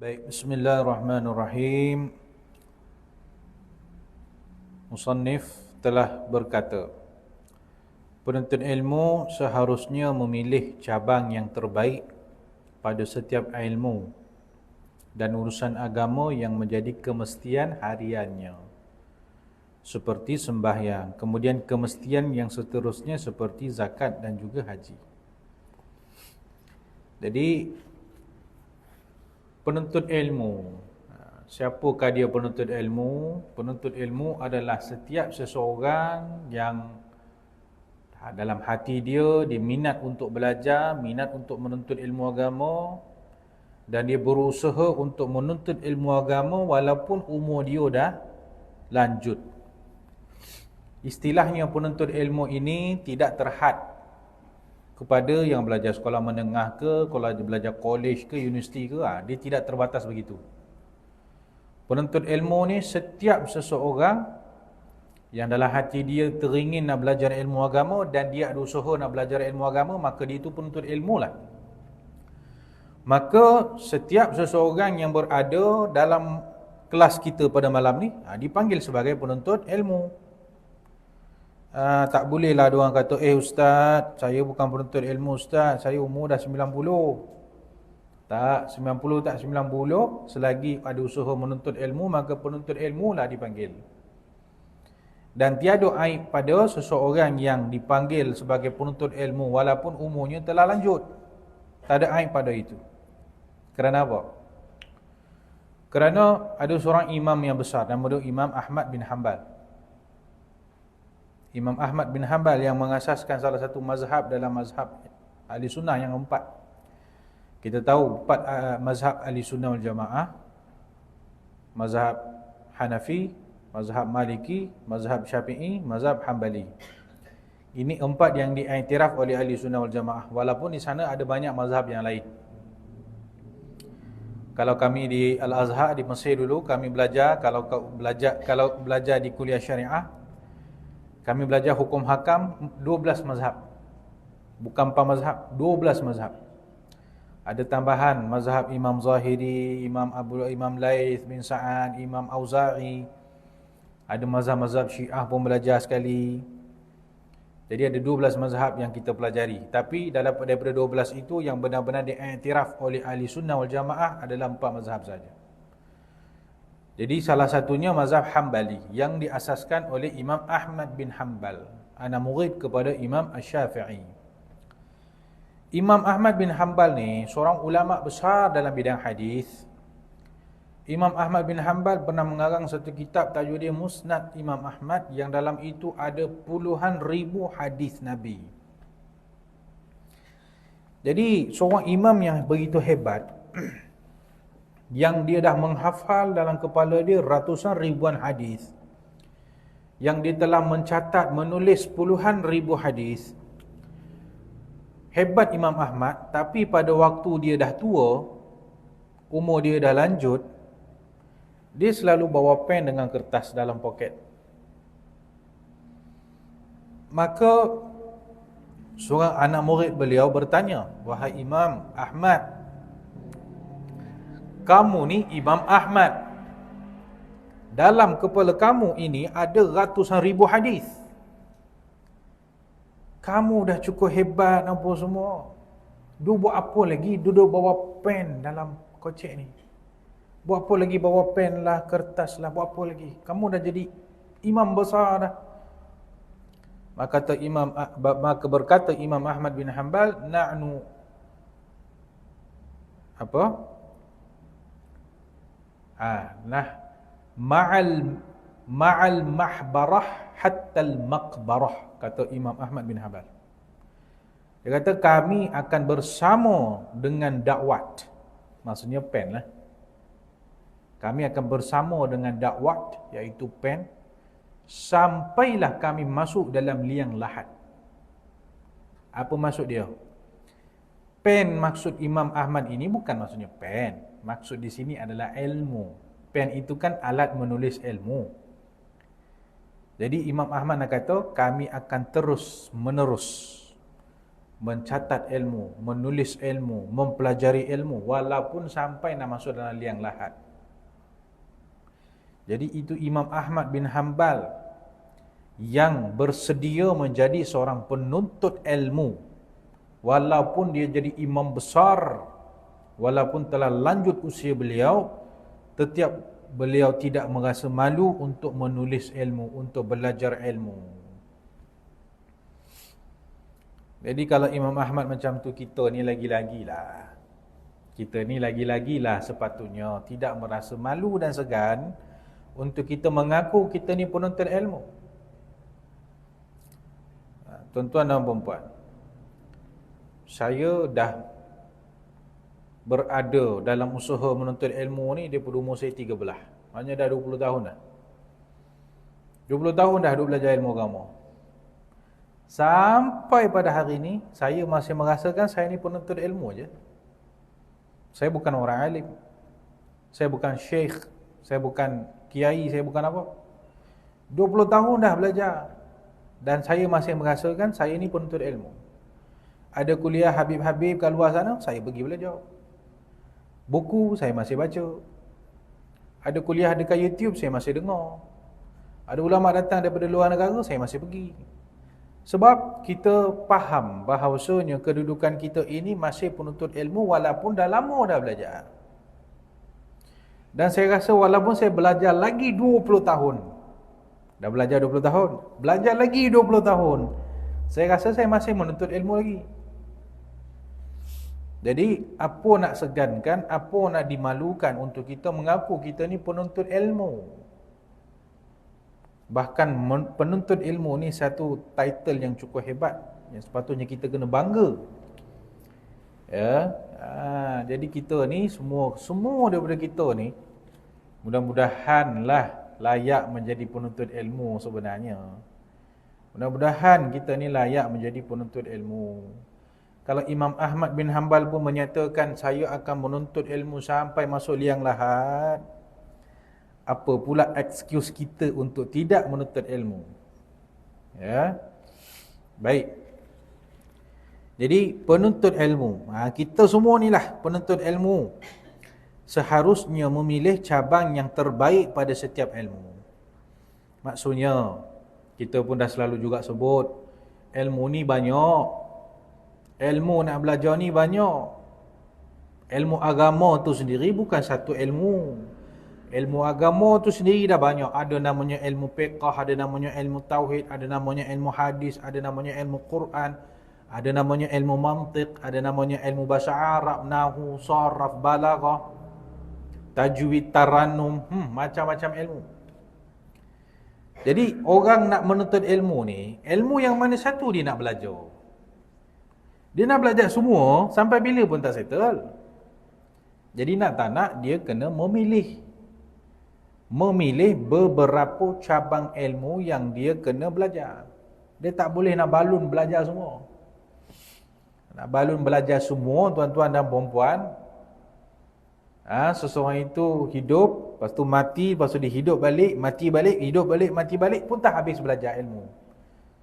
Baik, bismillahirrahmanirrahim. Musannif telah berkata, penuntut ilmu seharusnya memilih cabang yang terbaik pada setiap ilmu dan urusan agama yang menjadi kemestian hariannya, seperti sembahyang, kemudian kemestian yang seterusnya seperti zakat dan juga haji. Jadi penuntut ilmu, siapakah dia penuntut ilmu? Penuntut ilmu adalah setiap seseorang yang dalam hati dia minat untuk belajar, minat untuk menuntut ilmu agama, dan dia berusaha untuk menuntut ilmu agama walaupun umur dia dah lanjut. Istilahnya penuntut ilmu ini tidak terhad kepada yang belajar sekolah menengah ke, kalau belajar kolej ke, universiti ke, dia tidak terbatas begitu. Penuntut ilmu ni setiap seseorang yang dalam hati dia teringin nak belajar ilmu agama dan dia ada usaha nak belajar ilmu agama, maka dia itu penuntut ilmu lah. Maka setiap seseorang yang berada dalam kelas kita pada malam ni dipanggil sebagai penuntut ilmu. Tak bolehlah ada orang kata, ustaz, saya bukan penuntut ilmu ustaz, saya umur dah 90. Tak, 90 tak 90, selagi ada usaha menuntut ilmu, maka penuntut ilmu lah dipanggil. Dan tiada aib pada seseorang yang dipanggil sebagai penuntut ilmu walaupun umurnya telah lanjut. Tak ada aib pada itu. Kerana apa? Kerana ada seorang imam yang besar, nama dia Imam Ahmad bin Hanbal. Imam Ahmad bin Hanbal yang mengasaskan salah satu mazhab dalam mazhab Ahli Sunnah yang empat. Kita tahu empat mazhab Ahli Sunnah wal Jamaah: mazhab Hanafi, mazhab Maliki, mazhab Syafi'i, mazhab Hanbali. Ini empat yang diiktiraf oleh Ahli Sunnah wal Jamaah, walaupun di sana ada banyak mazhab yang lain. Kalau kami di Al-Azhar di Mesir dulu, kami belajar, kalau belajar di kuliah syariah, kami belajar hukum hakam 12 mazhab. Bukan 4 mazhab, 12 mazhab. Ada tambahan mazhab Imam Zahiri, Imam Laith bin Sa'ad, Imam Auza'i. Ada mazhab-mazhab Syiah pun belajar sekali. Jadi ada 12 mazhab yang kita pelajari. Tapi daripada 12 itu, yang benar-benar diiktiraf oleh Ahli Sunnah wal Jamaah adalah 4 mazhab saja. Jadi salah satunya mazhab Hanbali yang diasaskan oleh Imam Ahmad bin Hanbal, anak murid kepada Imam Asy-Syafi'i. Imam Ahmad bin Hanbal ni seorang ulama besar dalam bidang hadis. Imam Ahmad bin Hanbal pernah mengarang satu kitab tajuk dia Musnad Imam Ahmad, yang dalam itu ada puluhan ribu hadis Nabi. Jadi seorang imam yang begitu hebat, yang dia dah menghafal dalam kepala dia ratusan ribuan hadis, yang dia telah mencatat, menulis puluhan ribu hadis. Hebat Imam Ahmad, tapi pada waktu dia dah tua, umur dia dah lanjut, dia selalu bawa pen dengan kertas dalam poket. Maka seorang anak murid beliau bertanya, "Wahai Imam Ahmad, kamu ni Imam Ahmad, dalam kepala kamu ini ada ratusan ribu hadis. Kamu dah cukup hebat apa semua. Dia buat apa lagi duduk bawa pen dalam kocek ni? Buat apa lagi bawa pen lah, kertas lah, buat apa lagi? Kamu dah jadi imam besar dah." Maka berkata Imam Ahmad bin Hanbal, "Na'nu apa? Ma'al mahbarah hatta al-maqbarah," kata Imam Ahmad bin Hanbal. Dia kata kami akan bersama dengan dakwat. Maksudnya pen lah. Kami akan bersama dengan dakwat, iaitu pen, sampailah kami masuk dalam liang lahat. Apa maksud dia? Pen maksud Imam Ahmad ini bukan maksudnya pen. Maksud di sini adalah ilmu. Pen itu kan alat menulis ilmu. Jadi Imam Ahmad nak kata kami akan terus menerus mencatat ilmu, menulis ilmu, mempelajari ilmu, walaupun sampai nak masuk dalam liang lahat. Jadi itu Imam Ahmad bin Hanbal yang bersedia menjadi seorang penuntut ilmu, walaupun dia jadi imam besar, walaupun telah lanjut usia beliau, setiap beliau tidak merasa malu untuk menulis ilmu, untuk belajar ilmu. Jadi kalau Imam Ahmad macam tu, kita ni lagi-lagilah. Kita ni lagi-lagilah sepatutnya tidak merasa malu dan segan untuk kita mengaku kita ni penuntut ilmu. Tuan-tuan dan puan-puan, saya dah berada dalam usaha menuntut ilmu ni daripada umur saya 13. Maknanya dah 20 tahun dah. 20 tahun dah duduk belajar ilmu agama. Sampai pada hari ini, saya masih merasakan saya ni penuntut ilmu je. Saya bukan orang alim. Saya bukan syekh. Saya bukan kiai. Saya bukan apa. 20 tahun dah belajar. Dan saya masih merasakan saya ni penuntut ilmu. Ada kuliah Habib-Habib kat luar sana, saya pergi belajar. Buku, saya masih baca. Ada kuliah dekat YouTube, saya masih dengar. Ada ulama datang daripada luar negara, saya masih pergi. Sebab kita faham bahawasanya kedudukan kita ini masih penuntut ilmu walaupun dah lama dah belajar. Dan saya rasa walaupun saya belajar lagi 20 tahun, dah belajar 20 tahun, belajar lagi 20 tahun, saya rasa saya masih menuntut ilmu lagi. Jadi apa nak segankan, apa nak dimalukan untuk kita mengaku kita ni penuntut ilmu. Bahkan penuntut ilmu ni satu title yang cukup hebat, yang sepatutnya kita kena bangga. Ya, jadi kita ni semua daripada kita ni mudah-mudahanlah layak menjadi penuntut ilmu sebenarnya. Mudah-mudahan kita ni layak menjadi penuntut ilmu. Kalau Imam Ahmad bin Hanbal pun menyatakan saya akan menuntut ilmu sampai masuk liang lahat, apa pula excuse kita untuk tidak menuntut ilmu? Ya. Baik. Jadi penuntut ilmu, kita semua ni lah penuntut ilmu, seharusnya memilih cabang yang terbaik pada setiap ilmu. Maksudnya, kita pun dah selalu juga sebut, ilmu ni banyak. Ilmu nak belajar ni banyak. Ilmu agama tu sendiri bukan satu ilmu. Ilmu agama tu sendiri dah banyak. Ada namanya ilmu fiqh, ada namanya ilmu tauhid, ada namanya ilmu hadis, ada namanya ilmu Quran, ada namanya ilmu mantiq, ada namanya ilmu bahasa Arab, nahwu, saraf, balaghah, tajwid, tarannum, macam-macam ilmu. Jadi orang nak menuntut ilmu ni, ilmu yang mana satu dia nak belajar? Dia nak belajar semua sampai bila pun tak settle. Jadi nak tak nak dia kena memilih beberapa cabang ilmu yang dia kena belajar. Dia tak boleh nak balun belajar semua. Nak balun belajar semua, tuan-tuan dan puan-puan, seseorang itu hidup, lepas tu mati, lepas tu dia hidup balik, mati balik, hidup balik, mati balik, pun tak habis belajar ilmu.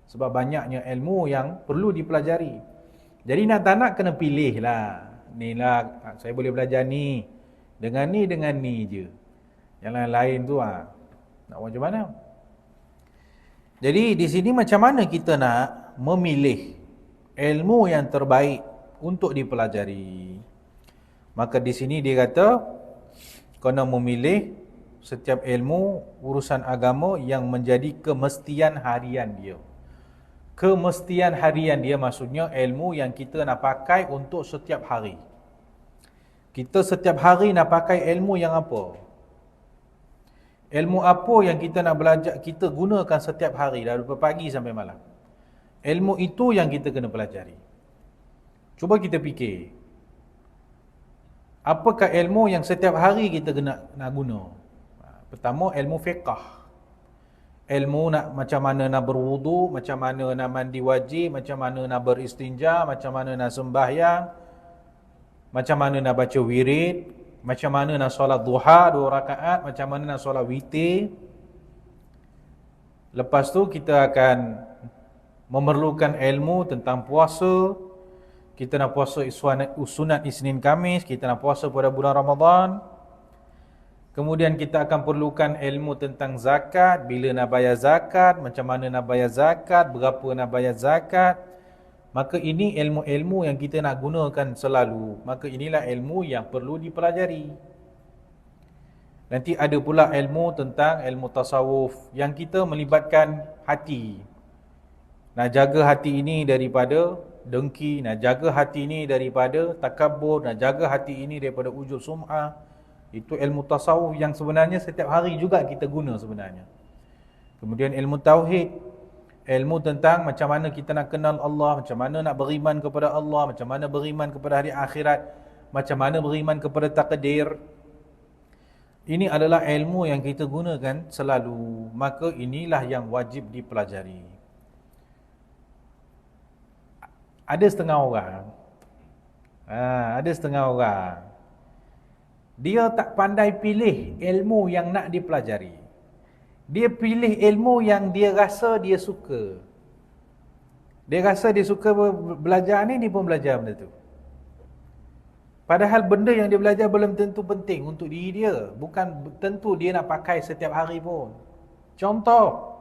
Sebab banyaknya ilmu yang perlu dipelajari. Jadi nak tak nak kena pilih lah. Ni lah, saya boleh belajar ni, dengan ni je. Yang lain-lain tu nak macam mana? Jadi di sini macam mana kita nak memilih ilmu yang terbaik untuk dipelajari? Maka di sini dia kata kena memilih setiap ilmu urusan agama yang menjadi kemestian harian dia. Kemestian harian dia maksudnya ilmu yang kita nak pakai untuk setiap hari. Kita setiap hari nak pakai ilmu yang apa? Ilmu apa yang kita nak belajar, kita gunakan setiap hari dari pagi sampai malam. Ilmu itu yang kita kena pelajari. Cuba kita fikir, apakah ilmu yang setiap hari kita kena nak guna? Pertama, ilmu fiqh. Ilmu nak macam mana nak berwudu, macam mana nak mandi wajib, macam mana nak beristinja, macam mana nak sembahyang, macam mana nak baca wirid, macam mana nak solat duha 2 rakaat, macam mana nak solat witir. Lepas tu kita akan memerlukan ilmu tentang puasa, kita nak puasa sunat Isnin Khamis, kita nak puasa pada bulan Ramadan. Kemudian kita akan perlukan ilmu tentang zakat, bila nak bayar zakat, macam mana nak bayar zakat, berapa nak bayar zakat. Maka ini ilmu-ilmu yang kita nak gunakan selalu. Maka inilah ilmu yang perlu dipelajari. Nanti ada pula ilmu tentang ilmu tasawuf yang kita melibatkan hati. Nak jaga hati ini daripada dengki, nak jaga hati ini daripada takabur, nak jaga hati ini daripada ujub sum'ah. Itu ilmu tasawuf yang sebenarnya setiap hari juga kita guna sebenarnya. Kemudian ilmu tauhid, ilmu tentang macam mana kita nak kenal Allah, macam mana nak beriman kepada Allah, macam mana beriman kepada hari akhirat, macam mana beriman kepada takdir. Ini adalah ilmu yang kita gunakan selalu. Maka inilah yang wajib dipelajari. Ada setengah orang, dia tak pandai pilih ilmu yang nak dipelajari. Dia pilih ilmu yang dia rasa dia suka. Dia rasa dia suka belajar ni, dia pun belajar benda tu. Padahal benda yang dia belajar belum tentu penting untuk diri dia. Bukan tentu dia nak pakai setiap hari pun. Contoh,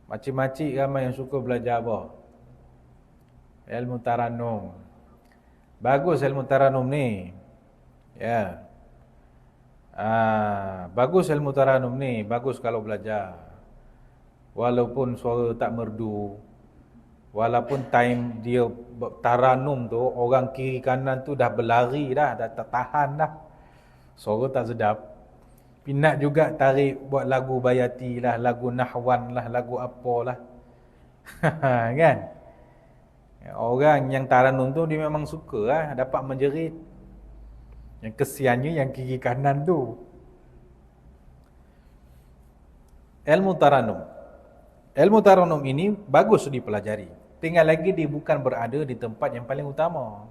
makcik-makcik ramai yang suka belajar apa? Ilmu Taranum. Bagus ilmu Taranum ni. Ya. Bagus ilmu Taranum ni, bagus kalau belajar. Walaupun suara tak merdu, walaupun time dia Taranum tu, orang kiri kanan tu dah berlari dah tak tahan dah. Suara tak sedap. Pinat juga tarik buat lagu Bayati lah, lagu Nahwan lah, lagu apalah. Kan? Orang yang Taranum tu dia memang suka lah, dapat menjerit. Yang kesiannya yang kiri kanan tu. Ilmu Taranum. Ilmu Taranum ini bagus dipelajari. Tinggal lagi dia bukan berada di tempat yang paling utama.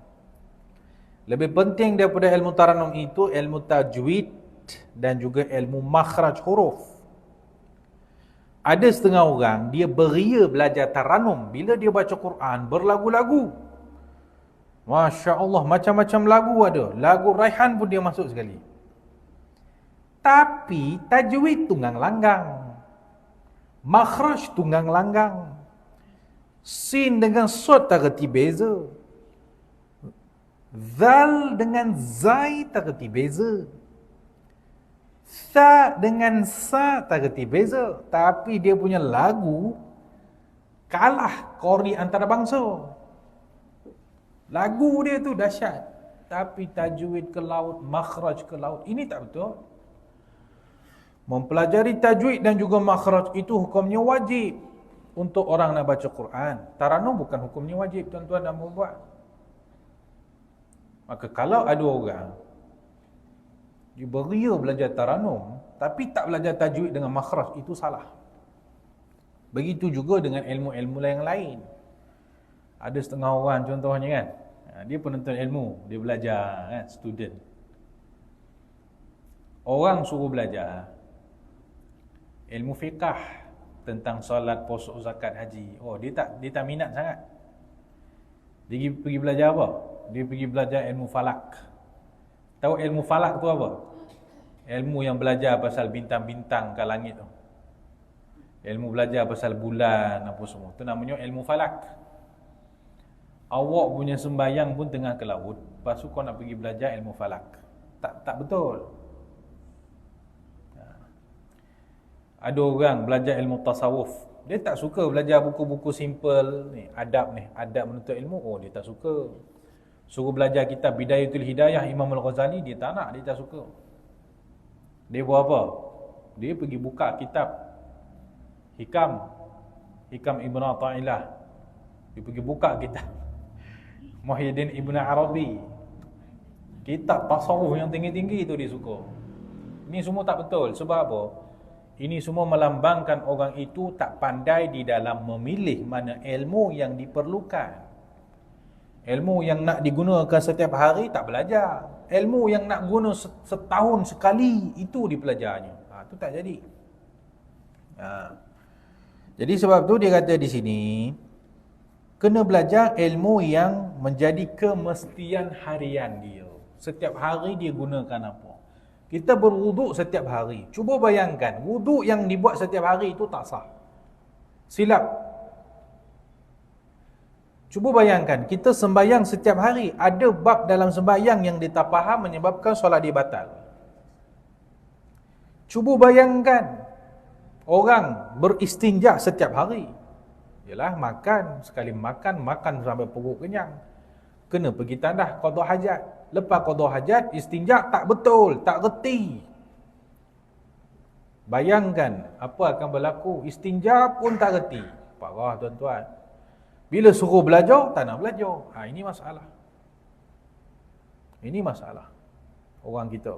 Lebih penting daripada ilmu Taranum itu ilmu tajwid dan juga ilmu makhraj huruf. Ada setengah orang dia beria belajar Taranum bila dia baca Quran berlagu-lagu. Masya Allah, macam-macam lagu ada. Lagu Raihan pun dia masuk sekali. Tapi tajwid tunggang langgang, makhraj tunggang langgang, sin dengan sod tak reti beza, zal dengan zai tak reti beza, sa dengan sa tak reti beza. Tapi dia punya lagu kalah qari antarabangsa. Lagu dia tu dahsyat. Tapi tajwid ke laut, makhraj ke laut, ini tak betul. Mempelajari tajwid dan juga makhraj itu hukumnya wajib untuk orang nak baca Quran. Taranum bukan hukumnya wajib, tuan-tuan dan puan-puan. Maka kalau ada orang dia beria belajar Taranum tapi tak belajar tajwid dengan makhraj, itu salah. Begitu juga dengan ilmu-ilmu yang lain. Ada setengah orang contohnya kan, dia penuntut ilmu, dia belajar kan, student. Orang suruh belajar ilmu fiqah tentang solat, puasa, zakat, haji. Oh, dia tak minat sangat. Dia pergi belajar apa? Dia pergi belajar ilmu falak. Tahu ilmu falak tu apa? Ilmu yang belajar pasal bintang-bintang kat langit tu. Ilmu belajar pasal bulan apa semua. Tu namanya ilmu falak. Awak punya sembahyang pun tengah ke laut, lepas tu kau nak pergi belajar ilmu falak. Tak betul. Ada orang belajar ilmu tasawuf, dia tak suka belajar buku-buku simple ni, adab menuntut ilmu. Oh, dia tak suka. Suruh belajar kitab Bidayatul Hidayah Imam Al-Ghazali, dia tak nak, dia tak suka. Dia buat apa? Dia pergi buka kitab Hikam Ibn Athaillah. Dia pergi buka kitab Muhyiddin Ibn Arabi, kitab tasawuf yang tinggi-tinggi itu dia suka. Ini semua tak betul. Sebab apa? Ini semua melambangkan orang itu tak pandai di dalam memilih mana ilmu yang diperlukan. Ilmu yang nak digunakan setiap hari tak belajar. Ilmu yang nak guna setahun sekali itu dipelajarnya. Itu tak jadi. Jadi sebab tu dia kata di sini, Kena belajar ilmu yang menjadi kemestian harian dia. Setiap hari dia gunakan apa. Kita berwuduk setiap hari. Cuba bayangkan, wuduk yang dibuat setiap hari itu tak sah. Silap. Cuba bayangkan, kita sembahyang setiap hari. Ada bab dalam sembahyang yang dia tak faham menyebabkan solat dia batal. Cuba bayangkan, orang beristinja setiap hari. Yalah, makan, sekali makan sampai perut kenyang. Kena pergi tandah, qada hajat. Lepas qada hajat, istinja tak betul, tak reti. Bayangkan, apa akan berlaku? Istinja pun tak reti. Parah tuan-tuan. Bila suruh belajar, tak nak belajar. Ini masalah. Ini masalah orang kita.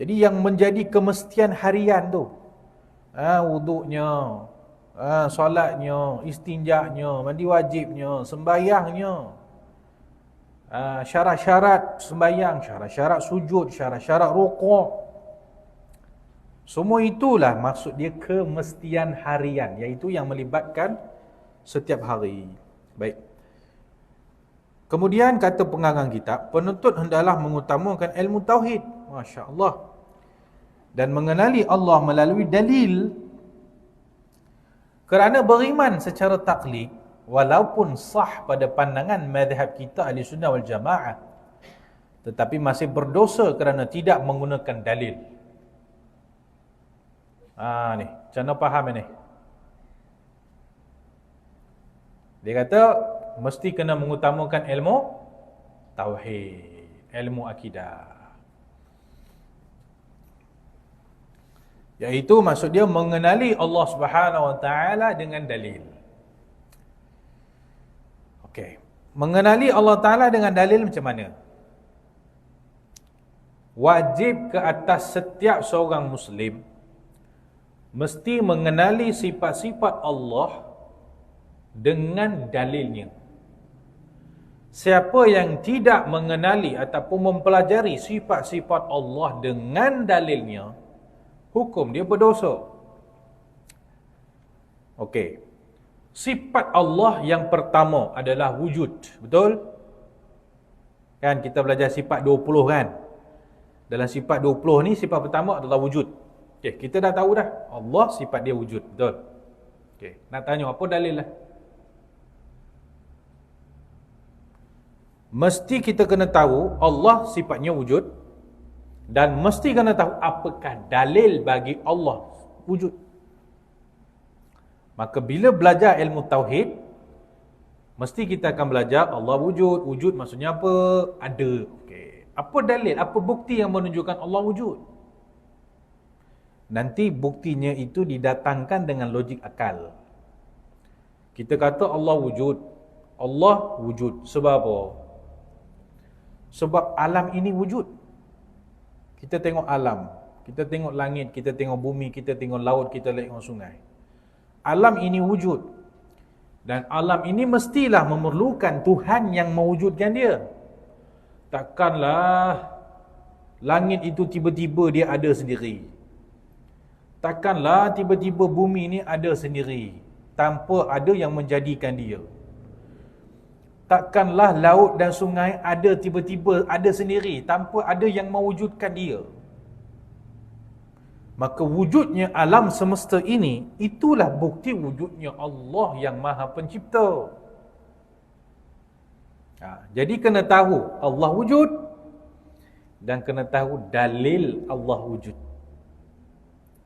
Jadi yang menjadi kemestian harian tu, wuduknya, solatnya, istinjaknya, mandi wajibnya, sembahyangnya, syarat-syarat sembahyang, syarat-syarat sujud, syarat-syarat rukuk. Semua itulah maksud dia kemestian harian, iaitu yang melibatkan setiap hari. Baik. Kemudian kata pengarang kitab, penuntut hendaklah mengutamakan ilmu tauhid. Masya-Allah. Dan mengenali Allah melalui dalil. Kerana beriman secara taklid, walaupun sah pada pandangan mazhab kita ahli sunnah wal jamaah, tetapi masih berdosa kerana tidak menggunakan dalil. Ni, macam mana faham ni? Dia kata, mesti kena mengutamakan ilmu tauhid, ilmu akidah. Iaitu maksud dia mengenali Allah Subhanahu Wa Taala dengan dalil. Okey. Mengenali Allah Taala dengan dalil macam mana? Wajib ke atas setiap seorang Muslim mesti mengenali sifat-sifat Allah dengan dalilnya. Siapa yang tidak mengenali ataupun mempelajari sifat-sifat Allah dengan dalilnya, hukum dia berdosa. Okey. Sifat Allah yang pertama adalah wujud. Betul? Kan kita belajar sifat 20 kan? Dalam sifat 20 ni, sifat pertama adalah wujud. Okey, kita dah tahu dah. Allah sifat dia wujud. Betul? Okey, nak tanya apa dalil lah? Mesti kita kena tahu Allah sifatnya wujud. Dan mesti kena tahu apakah dalil bagi Allah wujud. Maka bila belajar ilmu tauhid, mesti kita akan belajar Allah wujud. Wujud maksudnya apa? Ada. Okay. Apa dalil? Apa bukti yang menunjukkan Allah wujud? Nanti buktinya itu didatangkan dengan logik akal. Kita kata Allah wujud. Allah wujud. Sebab apa? Sebab alam ini wujud. Kita tengok alam, kita tengok langit, kita tengok bumi, kita tengok laut, kita tengok sungai. Alam ini wujud. Dan alam ini mestilah memerlukan Tuhan yang mewujudkan dia. Takkanlah langit itu tiba-tiba dia ada sendiri. Takkanlah tiba-tiba bumi ini ada sendiri, tanpa ada yang menjadikan dia. Takkanlah laut dan sungai ada tiba-tiba ada sendiri, tanpa ada yang mewujudkan dia. Maka wujudnya alam semesta ini, itulah bukti wujudnya Allah yang Maha Pencipta. Jadi kena tahu Allah wujud, dan kena tahu dalil Allah wujud.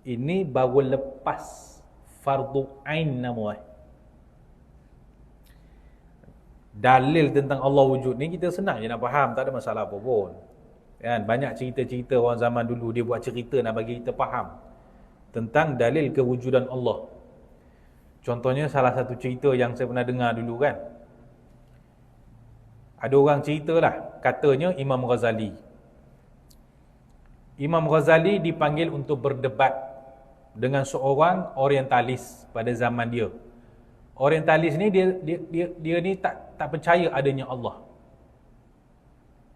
Ini baru lepas fardu ain namanya. Dalil tentang Allah wujud ni kita senang je nak faham, tak ada masalah apa pun. Kan, banyak cerita-cerita orang zaman dulu dia buat cerita nak bagi kita faham tentang dalil kewujudan Allah. Contohnya salah satu cerita yang saya pernah dengar dulu kan. Ada orang ceritalah, katanya Imam Ghazali. Imam Ghazali dipanggil untuk berdebat dengan seorang orientalis pada zaman dia. Orientalis ni dia ni tak percaya adanya Allah.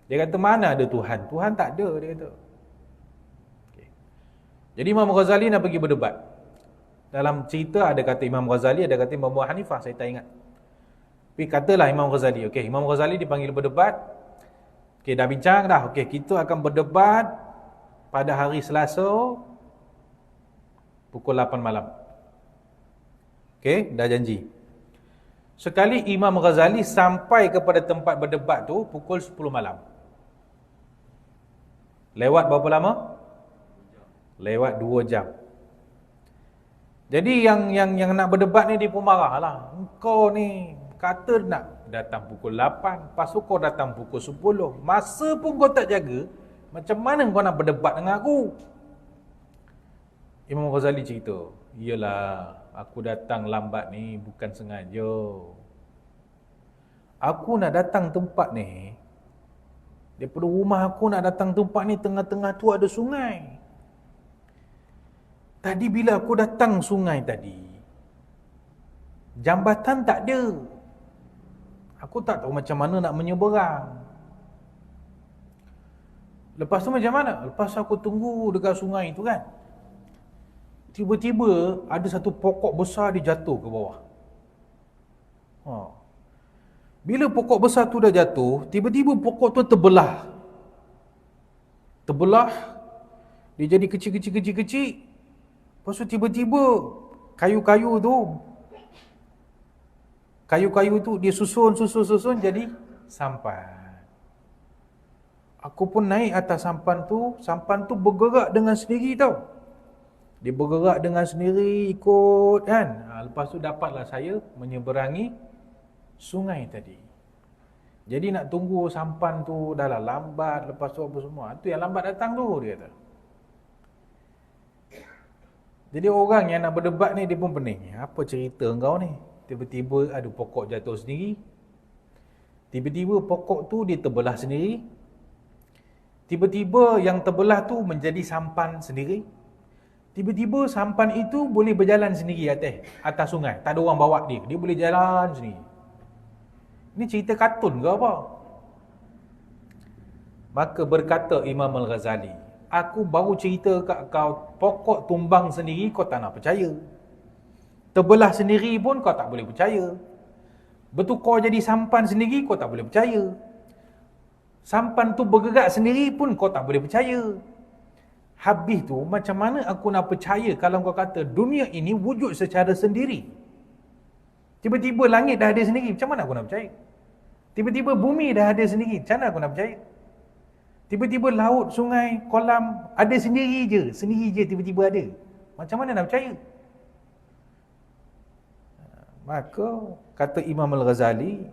Dia kata mana ada Tuhan? Tuhan tak ada, dia kata. Okay. Jadi Imam Ghazali nak pergi berdebat. Dalam cerita ada kata Imam Ghazali, ada kata Imam Abu Hanifah, saya tak ingat. Tapi katalah Imam Ghazali, okey, Imam Ghazali dipanggil berdebat. Okey, dah bincang dah. Okey, kita akan berdebat pada hari Selasa pukul 8 malam. Okey, dah janji. Sekali Imam Ghazali sampai kepada tempat berdebat tu pukul 10 malam. Lewat berapa lama? Lewat 2 jam. Jadi yang nak berdebat ni dia pun marahlah. Engkau ni kata nak datang pukul 8, lepas tu kau datang pukul 10. Masa pun kau tak jaga, macam mana kau nak berdebat dengan aku? Imam Ghazali cerita, iyalah, aku datang lambat ni bukan sengaja. Aku nak datang tempat ni, daripada rumah aku nak datang tempat ni, tengah-tengah tu ada sungai. Tadi bila aku datang sungai tadi, jambatan tak ada. Aku tak tahu macam mana nak menyeberang. Lepas tu macam mana? Lepas aku tunggu dekat sungai tu kan, tiba-tiba ada satu pokok besar dia jatuh ke bawah. Bila pokok besar tu dah jatuh, tiba-tiba pokok tu terbelah. Terbelah, dia jadi kecil-kecil. Lepas tu tiba-tiba kayu-kayu tu dia susun jadi sampan. Aku pun naik atas sampan tu bergerak dengan sendiri tau. Dia bergerak dengan sendiri ikut kan. Lepas tu dapatlah saya menyeberangi sungai tadi. Jadi nak tunggu sampan tu dah lah lambat, lepas tu apa semua. Tu yang lambat datang tu, dia kata. Jadi orang yang nak berdebat ni dia pun pening. Apa cerita kau ni? Tiba-tiba ada pokok jatuh sendiri. Tiba-tiba pokok tu dia terbelah sendiri. Tiba-tiba yang terbelah tu menjadi sampan sendiri. Tiba-tiba sampan itu boleh berjalan sendiri atas sungai. Tak ada orang bawa dia. Dia boleh jalan sendiri. Ini cerita kartun ke apa? Maka berkata Imam Al-Ghazali, aku baru cerita kat kau, pokok tumbang sendiri kau tak nak percaya. Terbelah sendiri pun kau tak boleh percaya. Bertukar jadi sampan sendiri kau tak boleh percaya. Sampan tu bergerak sendiri pun kau tak boleh percaya. Habis tu macam mana aku nak percaya kalau kau kata dunia ini wujud secara sendiri? Tiba-tiba langit dah ada sendiri, macam mana aku nak percaya? Tiba-tiba bumi dah ada sendiri, macam mana aku nak percaya? Tiba-tiba laut, sungai, kolam ada sendiri je tiba-tiba ada. Macam mana nak percaya? Maka kata Imam Al-Ghazali,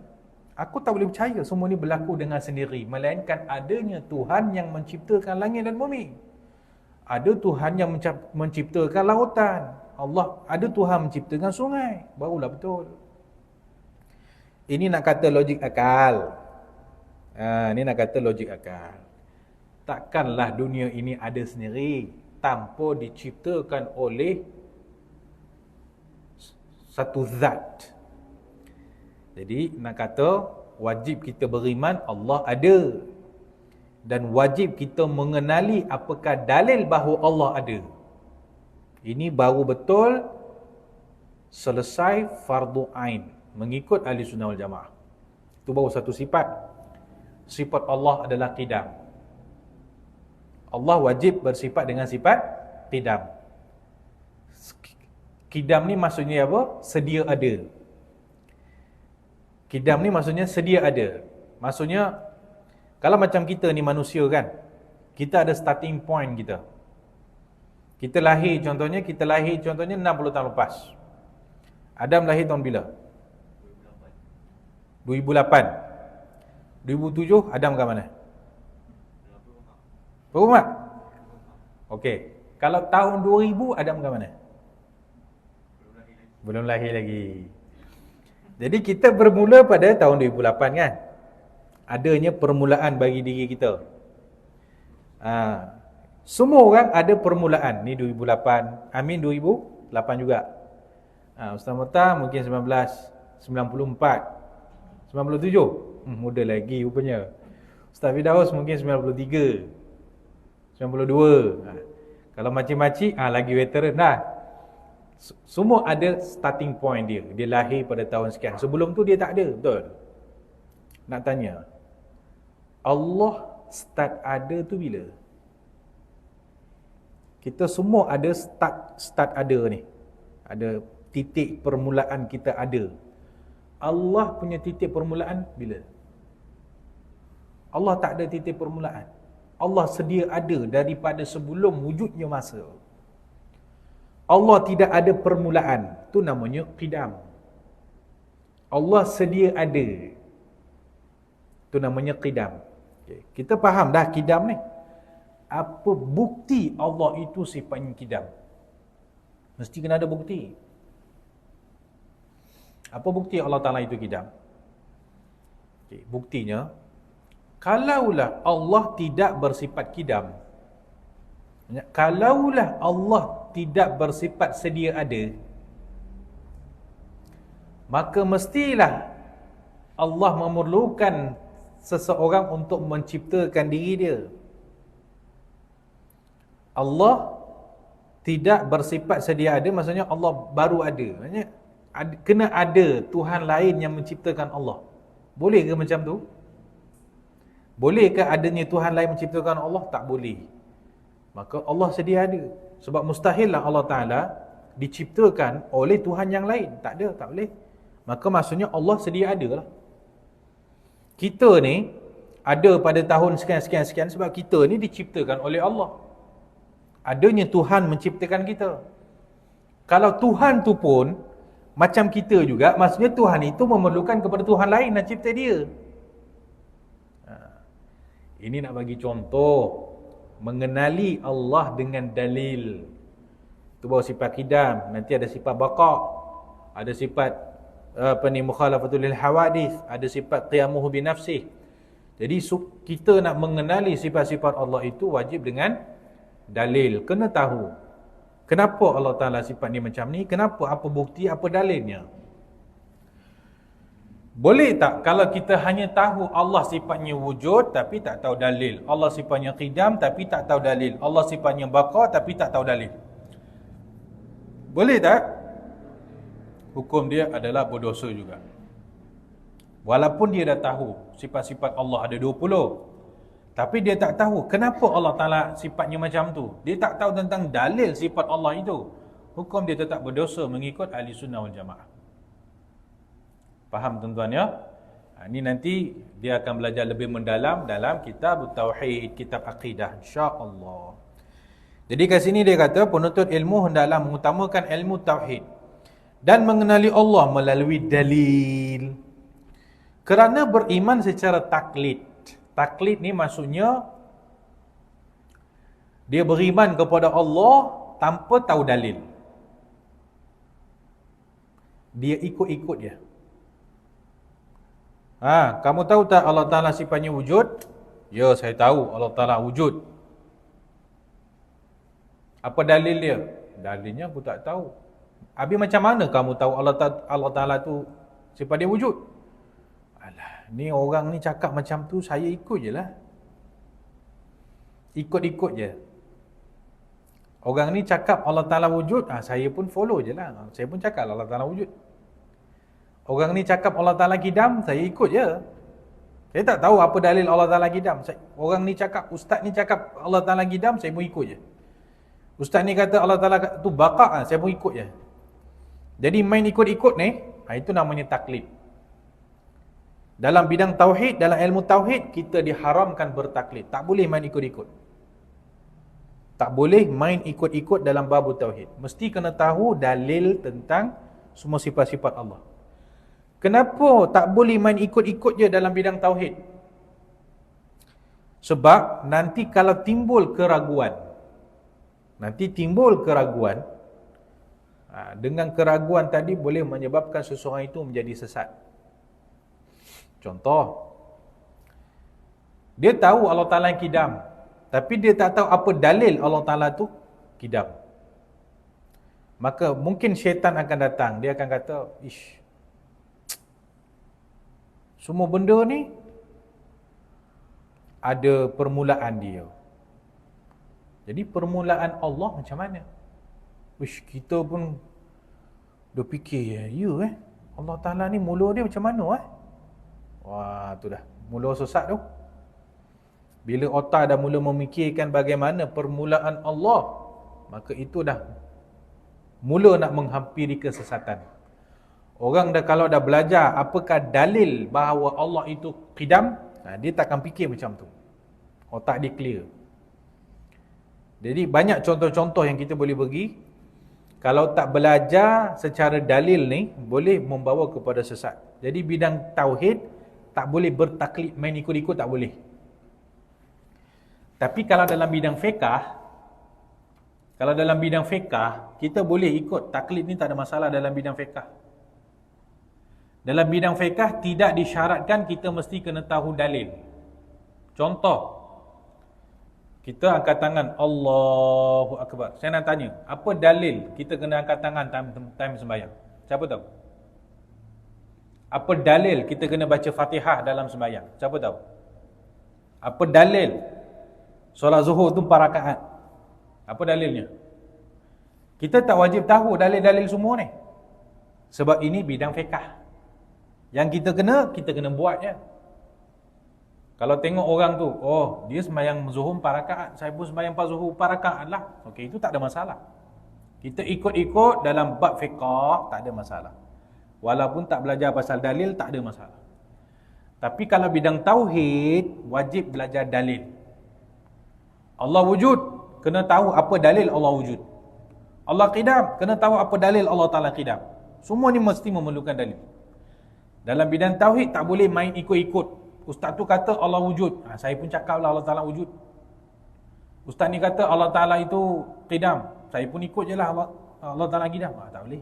aku tak boleh percaya semua ni berlaku dengan sendiri, melainkan adanya Tuhan yang menciptakan langit dan bumi. Ada Tuhan yang menciptakan lautan. Allah, ada Tuhan menciptakan sungai. Barulah betul. Ini nak kata logik akal. Ini nak kata logik akal. Takkanlah dunia ini ada sendiri tanpa diciptakan oleh satu zat. Jadi nak kata wajib kita beriman Allah ada. Dan wajib kita mengenali apakah dalil bahawa Allah ada. Ini baru betul selesai fardu ain mengikut ahli sunnah wal jamaah. Itu baru satu sifat. Sifat Allah adalah qidam. Allah wajib bersifat dengan sifat qidam. Qidam ni maksudnya apa? Sedia ada. Qidam ni maksudnya sedia ada. Maksudnya kalau macam kita ni manusia kan, kita ada starting point kita. Kita lahir contohnya 60 tahun lepas. Adam lahir tahun bila? 2008. 2007 Adam kat mana? Perumat. Okey. Kalau tahun 2000 Adam kat mana? Belum lahir lagi. Jadi kita bermula pada tahun 2008 kan? Adanya permulaan bagi diri kita. Semua orang ada permulaan. Ni 2008, Amin 2008 juga. Ustaz Muhtar mungkin 1994, 97. Muda lagi rupanya. Ustaz Firdaus mungkin 93, 92. Kalau makcik-makcik lagi veteran dah. Semua ada starting point dia. Dia lahir pada tahun sekian. Sebelum tu dia tak ada, betul? Nak tanya, Allah start ada tu bila? Kita semua ada start ada ni. Ada titik permulaan kita ada. Allah punya titik permulaan bila? Allah tak ada titik permulaan. Allah sedia ada daripada sebelum wujudnya masa. Allah tidak ada permulaan. Tu namanya qidam. Allah sedia ada. Tu namanya qidam. Okay. Kita faham dah qidam ni. Apa bukti Allah itu sifatnya qidam? Mesti kena ada bukti. Apa bukti Allah Ta'ala itu qidam? Okay. Buktinya, kalaulah Allah tidak bersifat qidam, kalaulah Allah tidak bersifat sedia ada, maka mestilah Allah memerlukan seseorang untuk menciptakan diri dia. Allah tidak bersifat sedia ada, maksudnya Allah baru ada. Maksudnya kena ada Tuhan lain yang menciptakan Allah. Boleh ke macam tu? Bolehkah adanya Tuhan lain menciptakan Allah? Tak boleh. Maka Allah sedia ada. Sebab mustahillah Allah Ta'ala diciptakan oleh Tuhan yang lain. Tak ada, tak boleh. Maka maksudnya Allah sedia ada lah. Kita ni ada pada tahun sekian-sekian sebab kita ni diciptakan oleh Allah. Adanya Tuhan menciptakan kita. Kalau Tuhan tu pun macam kita juga, maksudnya Tuhan itu memerlukan kepada Tuhan lain nak cipta dia. Ini nak bagi contoh mengenali Allah dengan dalil. Itu baru sifat qidam. Nanti ada sifat baqa', ada sifat mukhalafatul lil hawadith, ada sifat qiyamuhu bi nafsih. Jadi kita nak mengenali sifat-sifat Allah itu wajib dengan dalil. Kena tahu kenapa Allah Ta'ala sifat ni macam ni, kenapa, apa bukti, apa dalilnya. Boleh tak kalau kita hanya tahu Allah sifatnya wujud tapi tak tahu dalil, Allah sifatnya qidam tapi tak tahu dalil, Allah sifatnya baqa tapi tak tahu dalil? Boleh tak? Hukum dia adalah berdosa juga. Walaupun dia dah tahu sifat-sifat Allah ada 20, tapi dia tak tahu kenapa Allah Ta'ala sifatnya macam tu. Dia tak tahu tentang dalil sifat Allah itu. Hukum dia tetap berdosa mengikut ahli sunnah wal jamaah. Faham tuan-tuan ya? Ini nanti dia akan belajar lebih mendalam dalam kitab Tauhid, kitab Aqidah, insya-Allah. Jadi kat sini dia kata penuntut ilmu hendaklah mengutamakan ilmu tauhid dan mengenali Allah melalui dalil. Kerana beriman secara taklid. Taklid ni maksudnya dia beriman kepada Allah tanpa tahu dalil. Dia ikut-ikut je. Kamu tahu tak Allah Ta'ala sifatnya wujud? Ya, saya tahu Allah Ta'ala wujud. Apa dalil dia? Dalilnya aku tak tahu. Habis macam mana kamu tahu Allah Ta'ala tu sifat dia wujud? Alah, ni orang ni cakap macam tu, saya ikut je lah. Ikut-ikut je. Orang ni cakap Allah Ta'ala wujud, saya pun follow je lah. Saya pun cakap Allah Ta'ala wujud. Orang ni cakap Allah Ta'ala qidam, saya ikut je. Saya tak tahu apa dalil Allah Ta'ala qidam. Orang ni cakap, ustaz ni cakap Allah Ta'ala qidam, saya pun ikut je. Ustaz ni kata Allah Ta'ala tu baqa', saya pun ikut je. Jadi main ikut-ikut ni, itu namanya taklid. Dalam bidang tauhid, dalam ilmu tauhid, kita diharamkan bertaklid. Tak boleh main ikut-ikut. Tak boleh main ikut-ikut dalam bab tauhid. Mesti kena tahu dalil tentang semua sifat-sifat Allah. Kenapa tak boleh main ikut-ikut je dalam bidang tauhid? Sebab nanti kalau timbul keraguan, dengan keraguan tadi boleh menyebabkan seseorang itu menjadi sesat. Contoh, dia tahu Allah Ta'ala yang qidam, tapi dia tak tahu apa dalil Allah Ta'ala tu qidam. Maka mungkin syaitan akan datang, dia akan kata, semua benda ni ada permulaan dia. Jadi permulaan Allah macam mana? Kita pun Dia fikir, Allah Ta'ala ni mula dia macam mana Wah, tu dah. Mula sesat tu. Bila otak dah mula memikirkan bagaimana permulaan Allah, maka itu dah mula nak menghampiri kesesatan. Orang dah kalau dah belajar apakah dalil bahawa Allah itu qidam, dia takkan fikir macam tu. Otak dia clear. Jadi banyak contoh-contoh yang kita boleh bagi. Kalau tak belajar secara dalil ni, boleh membawa kepada sesat. Jadi bidang tauhid, tak boleh bertaklid, main ikut-ikut tak boleh. Tapi kalau dalam bidang fiqah, kita boleh ikut. Taklid ni tak ada masalah dalam bidang fiqah. Dalam bidang fiqah tidak disyaratkan kita mesti kena tahu dalil. Contoh, kita angkat tangan Allahu Akbar. Saya nak tanya, apa dalil kita kena angkat tangan time sembahyang? Siapa tahu? Apa dalil kita kena baca Fatihah dalam sembahyang? Siapa tahu? Apa dalil solat zuhur tu 4 rakaat? Apa dalilnya? Kita tak wajib tahu dalil-dalil semua ni. Sebab ini bidang fiqah. Yang kita kena buat je. Kalau tengok orang tu, dia sembahyang zuhur 4 rakaat, saya pun sembahyang zuhur 4 rakaat lah. Okey, itu tak ada masalah. Kita ikut-ikut dalam bab fiqah, tak ada masalah. Walaupun tak belajar pasal dalil, tak ada masalah. Tapi kalau bidang tauhid, wajib belajar dalil. Allah wujud, kena tahu apa dalil Allah wujud. Allah qidam, kena tahu apa dalil Allah Ta'ala qidam. Semua ni mesti memerlukan dalil. Dalam bidang tauhid, tak boleh main ikut-ikut. Ustaz tu kata Allah wujud, saya pun cakap lah Allah Ta'ala wujud. Ustaz ni kata Allah Ta'ala itu qidam, saya pun ikut je lah Allah Ta'ala qidam. Tak boleh.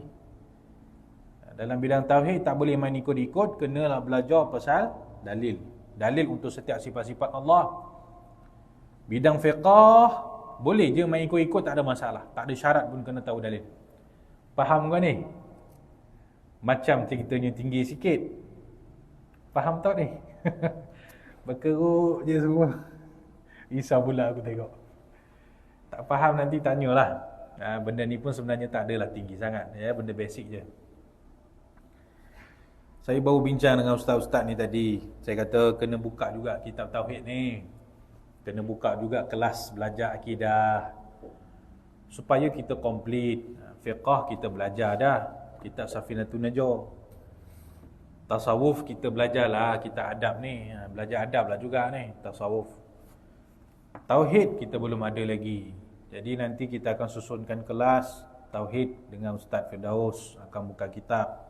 Dalam bidang tauhid tak boleh main ikut-ikut, kenalah belajar pasal dalil. Dalil untuk setiap sifat-sifat Allah. Bidang fiqah boleh je main ikut-ikut, tak ada masalah. Tak ada syarat pun kena tahu dalil. Faham kan ni? Macam ceritanya tinggi sikit. Faham tak ni? Berkeruk je semua. Risau pula aku tengok. Tak faham nanti tanyalah. Benda ni pun sebenarnya tak adalah tinggi sangat, benda basic je. Saya baru bincang dengan ustaz-ustaz ni tadi. Saya kata kena buka juga kitab tauhid ni. Kena buka juga kelas belajar akidah, supaya kita komplit. Fiqah kita belajar dah, kitab Safinatun Najah. Tasawuf kita belajarlah, kita adab ni, belajar adab lah juga ni, tasawuf. Tauhid kita belum ada lagi. Jadi nanti kita akan susunkan kelas Tauhid dengan Ustaz Firdaus, akan buka kitab.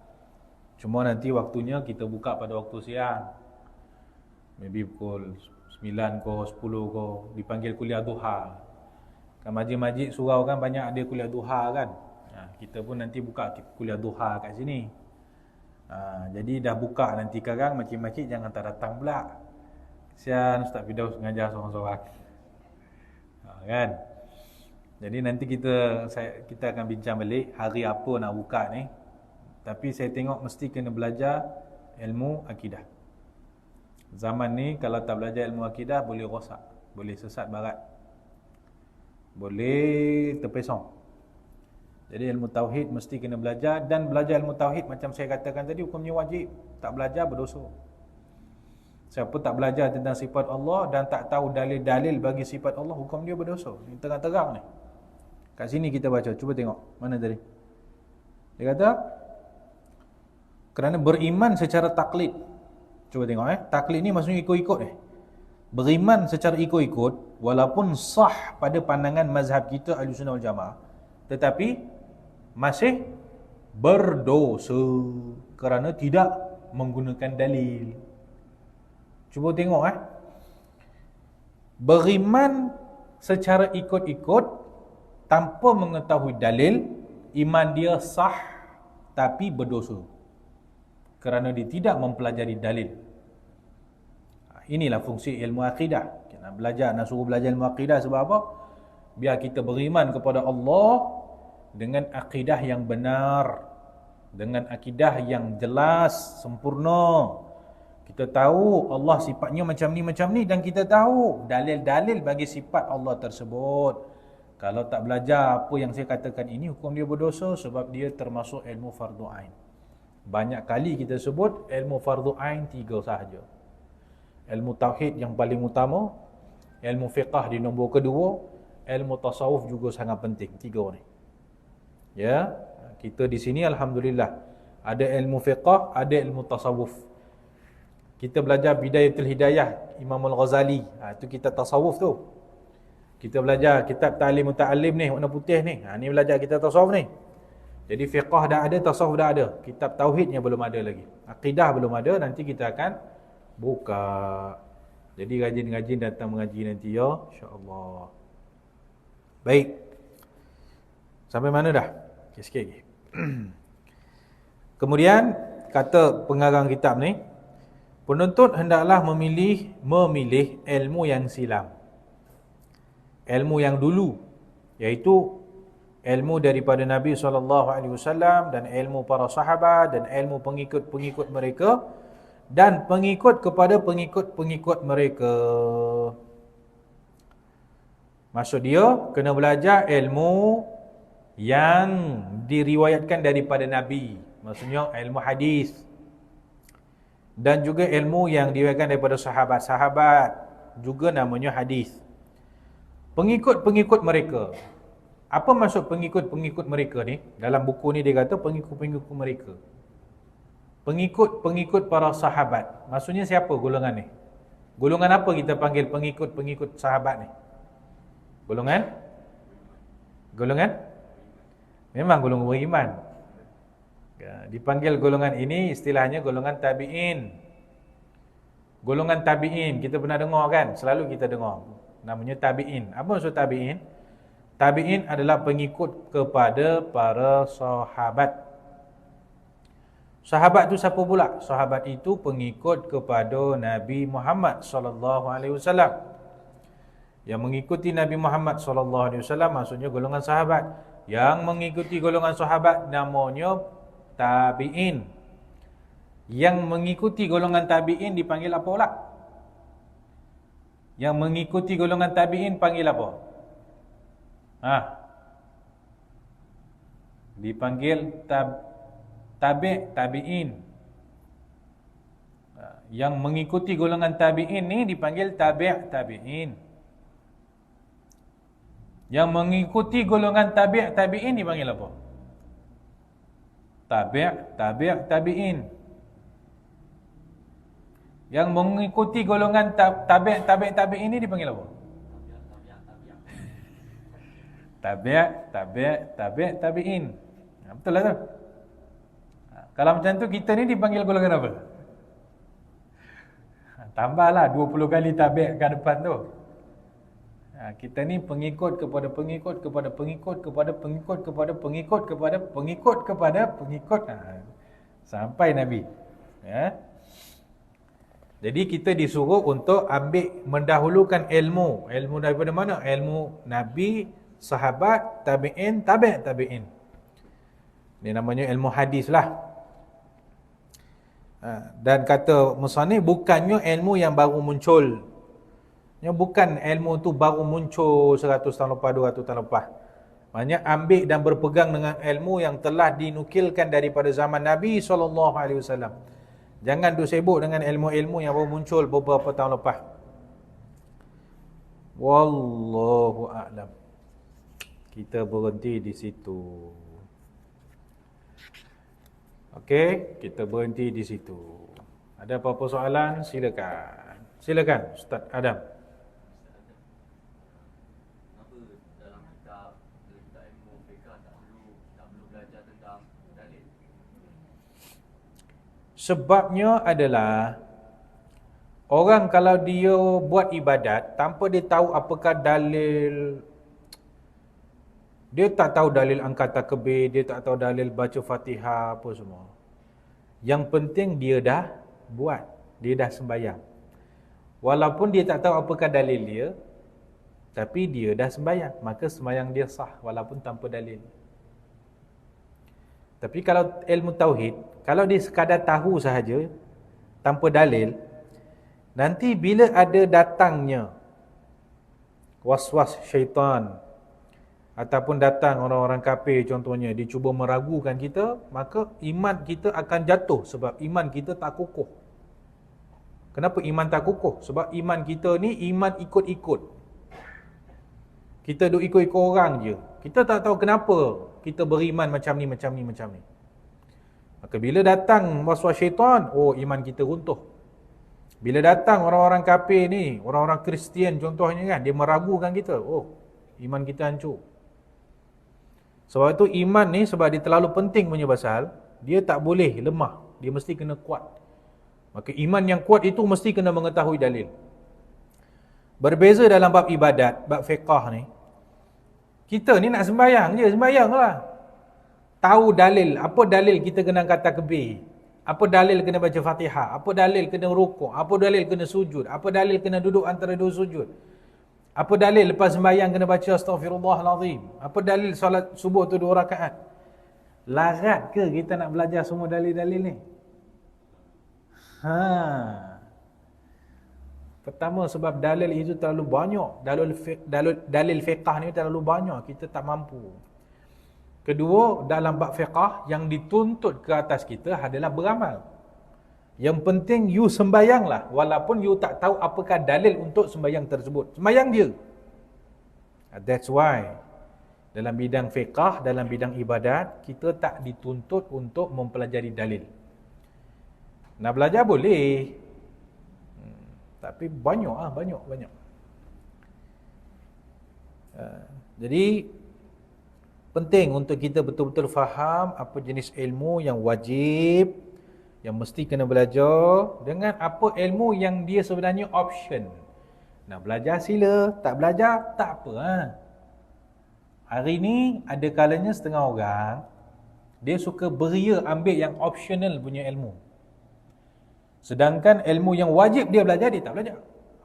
Cuma nanti waktunya kita buka pada waktu siang. Maybe pukul 9 ko, 10 ko, dipanggil kuliah duha. Kan majlis-majlis surau kan banyak ada kuliah duha kan. Kita pun nanti buka kuliah duha kat sini. Jadi dah buka nanti sekarang, makcik-makcik jangan tak datang pula. Kesian Ustaz Firdaus mengajar seorang-seorang. Kan? Jadi nanti kita akan bincang balik hari apa nak buka ni. Tapi saya tengok mesti kena belajar ilmu akidah. Zaman ni kalau tak belajar ilmu akidah boleh rosak, boleh sesat barat, boleh terpesong. Jadi ilmu tauhid mesti kena belajar, dan belajar ilmu tauhid macam saya katakan tadi hukumnya wajib. Tak belajar berdosa. Siapa tak belajar tentang sifat Allah dan tak tahu dalil-dalil bagi sifat Allah, hukum dia berdosa. Ini terang-terang ni. Kat sini kita baca, cuba tengok. Mana tadi? Dia kata kerana beriman secara taklid. Cuba tengok taklid ni maksudnya ikut-ikut Beriman secara ikut-ikut walaupun sah pada pandangan mazhab kita Ahlussunnah wal Jamaah, tetapi masih berdosa kerana tidak menggunakan dalil. Cuba tengok beriman secara ikut-ikut tanpa mengetahui dalil, iman dia sah tapi berdosa kerana dia tidak mempelajari dalil. Inilah fungsi ilmu akidah. Nak suruh belajar ilmu akidah sebab apa? Biar kita beriman kepada Allah dengan akidah yang benar, dengan akidah yang jelas, sempurna. Kita tahu Allah sifatnya macam ni, dan kita tahu dalil-dalil bagi sifat Allah tersebut. Kalau tak belajar apa yang saya katakan ini, hukum dia berdosa sebab dia termasuk ilmu fardu ain. Banyak kali kita sebut ilmu fardu ain 3 sahaja. Ilmu tauhid yang paling utama, ilmu fiqah di nombor kedua, ilmu tasawuf juga sangat penting. 3 ni. Ya, kita di sini alhamdulillah ada ilmu fiqah, ada ilmu tasawuf. Kita belajar Bidayatul Hidayah Imam Al-Ghazali. Itu kita tasawuf tu. Kita belajar kitab Ta'lim Muta'allim ni, warna putih ni. Ni belajar kita tasawuf ni. Jadi fiqah dah ada, tasawuf dah ada. Kitab tauhidnya belum ada lagi. Akidah belum ada, nanti kita akan buka. Jadi rajin-rajin datang mengaji nanti ya, insya-Allah. Baik. Sampai mana dah? Sikit lagi. Kemudian kata pengarang kitab ni, penuntut hendaklah memilih ilmu yang silam. Ilmu yang dulu, iaitu ilmu daripada Nabi SAW dan ilmu para sahabat dan ilmu pengikut-pengikut mereka dan pengikut kepada pengikut-pengikut mereka. Maksud dia, kena belajar ilmu yang diriwayatkan daripada Nabi. Maksudnya ilmu hadis. Dan juga ilmu yang diriwayatkan daripada sahabat-sahabat. Juga namanya hadis. Pengikut-pengikut mereka. Apa maksud pengikut-pengikut mereka ni? Dalam buku ni dia kata pengikut-pengikut mereka. Pengikut-pengikut para sahabat. Maksudnya siapa golongan ni? Golongan apa kita panggil pengikut-pengikut sahabat ni? Golongan? Memang golongan beriman. Dipanggil golongan ini istilahnya golongan tabi'in. Golongan tabi'in, kita pernah dengar kan? Selalu kita dengar. Namanya tabi'in. Apa maksud tabi'in? Tabi'in adalah pengikut kepada para sahabat. Sahabat itu siapa pula? Sahabat itu pengikut kepada Nabi Muhammad SAW. Yang mengikuti Nabi Muhammad SAW maksudnya golongan sahabat. Yang mengikuti golongan sahabat namanya tabi'in. Yang mengikuti golongan tabi'in dipanggil apa pula? Yang mengikuti golongan tabi'in panggil apa? Dipanggil tabi'in. Yang mengikuti golongan tabi'in ni dipanggil tabi'in. Yang mengikuti golongan tabi'in dipanggil apa? Tabi'in. Yang mengikuti golongan tabi'in ini dipanggil apa? Tabi'in. Betul lah tu. Kalau macam tu kita ni dipanggil golongan apa? Tambahlah 20 kali tabi' kat depan tu. Kita ni pengikut kepada pengikut kepada pengikut kepada pengikut kepada pengikut kepada pengikut kepada pengikut sampai Nabi. Ya. Jadi kita disuruh untuk mendahulukan ilmu. Ilmu daripada mana? Ilmu Nabi, sahabat, tabi'in, tabi'in. Ini namanya ilmu hadis lah. Dan kata musannif, bukannya ilmu yang baru muncul. Bukan ilmu tu baru muncul 100 tahun lepas, 200 tahun lepas. Maksudnya ambil dan berpegang dengan ilmu yang telah dinukilkan daripada zaman Nabi SAW. Jangan duk sibuk dengan ilmu-ilmu yang baru muncul beberapa tahun lepas. Wallahu a'lam. Kita berhenti di situ. Okey, kita berhenti di situ. Ada apa-apa soalan? Silakan. Silakan Ustaz Adam. Kenapa dalam kitab ilmu fiqh tak perlu belajar tentang dalil? Sebabnya adalah orang kalau dia buat ibadat tanpa dia tahu apakah dalil, dia tak tahu dalil angkat takbir, dia tak tahu dalil baca Fatihah apa semua. Yang penting dia dah buat, dia dah sembahyang. Walaupun dia tak tahu apakah dalil dia, tapi dia dah sembahyang, maka sembahyang dia sah walaupun tanpa dalil. Tapi kalau ilmu tauhid, kalau dia sekadar tahu sahaja tanpa dalil, nanti bila ada datangnya was-was syaitan, ataupun datang orang-orang kafir contohnya, dia cuba meragukan kita, maka iman kita akan jatuh sebab iman kita tak kukuh. Kenapa iman tak kukuh? Sebab iman kita ni iman ikut-ikut. Kita duk ikut-ikut orang je. Kita tak tahu kenapa kita beriman macam ni, macam ni, macam ni. Maka bila datang waswas syaitan, oh iman kita runtuh. Bila datang orang-orang kafir ni, orang-orang Kristian contohnya kan, dia meragukan kita, oh iman kita hancur. Sebab itu iman ni, sebab dia terlalu penting punya pasal, dia tak boleh lemah, dia mesti kena kuat. Maka iman yang kuat itu mesti kena mengetahui dalil. Berbeza dalam bab ibadat, bab fiqah ni, kita ni nak sembahyang je, sembahyang lah. Tahu dalil, apa dalil kita kena kata takbir, apa dalil kena baca Fatihah, apa dalil kena rukuk, apa dalil kena sujud, apa dalil kena duduk antara dua sujud, apa dalil lepas sembahyang kena baca astaghfirullahalazim, apa dalil solat subuh tu 2 rakaat. Larat ke kita nak belajar semua dalil-dalil ni? Pertama sebab dalil itu terlalu banyak, dalil fiqah ni terlalu banyak, kita tak mampu. Kedua, dalam bab fiqah yang dituntut ke atas kita adalah beramal. Yang penting you sembayanglah, walaupun you tak tahu apakah dalil untuk sembayang tersebut. Sembayang dia. That's why dalam bidang fiqah, dalam bidang ibadat, kita tak dituntut untuk mempelajari dalil. Nak belajar boleh, tapi banyak. Jadi penting untuk kita betul-betul faham apa jenis ilmu yang wajib, yang mesti kena belajar, dengan apa ilmu yang dia sebenarnya option. Nak belajar sila, tak belajar tak apa. Hari ni ada kalanya setengah orang dia suka beria ambil yang optional punya ilmu, sedangkan ilmu yang wajib dia belajar, dia tak belajar.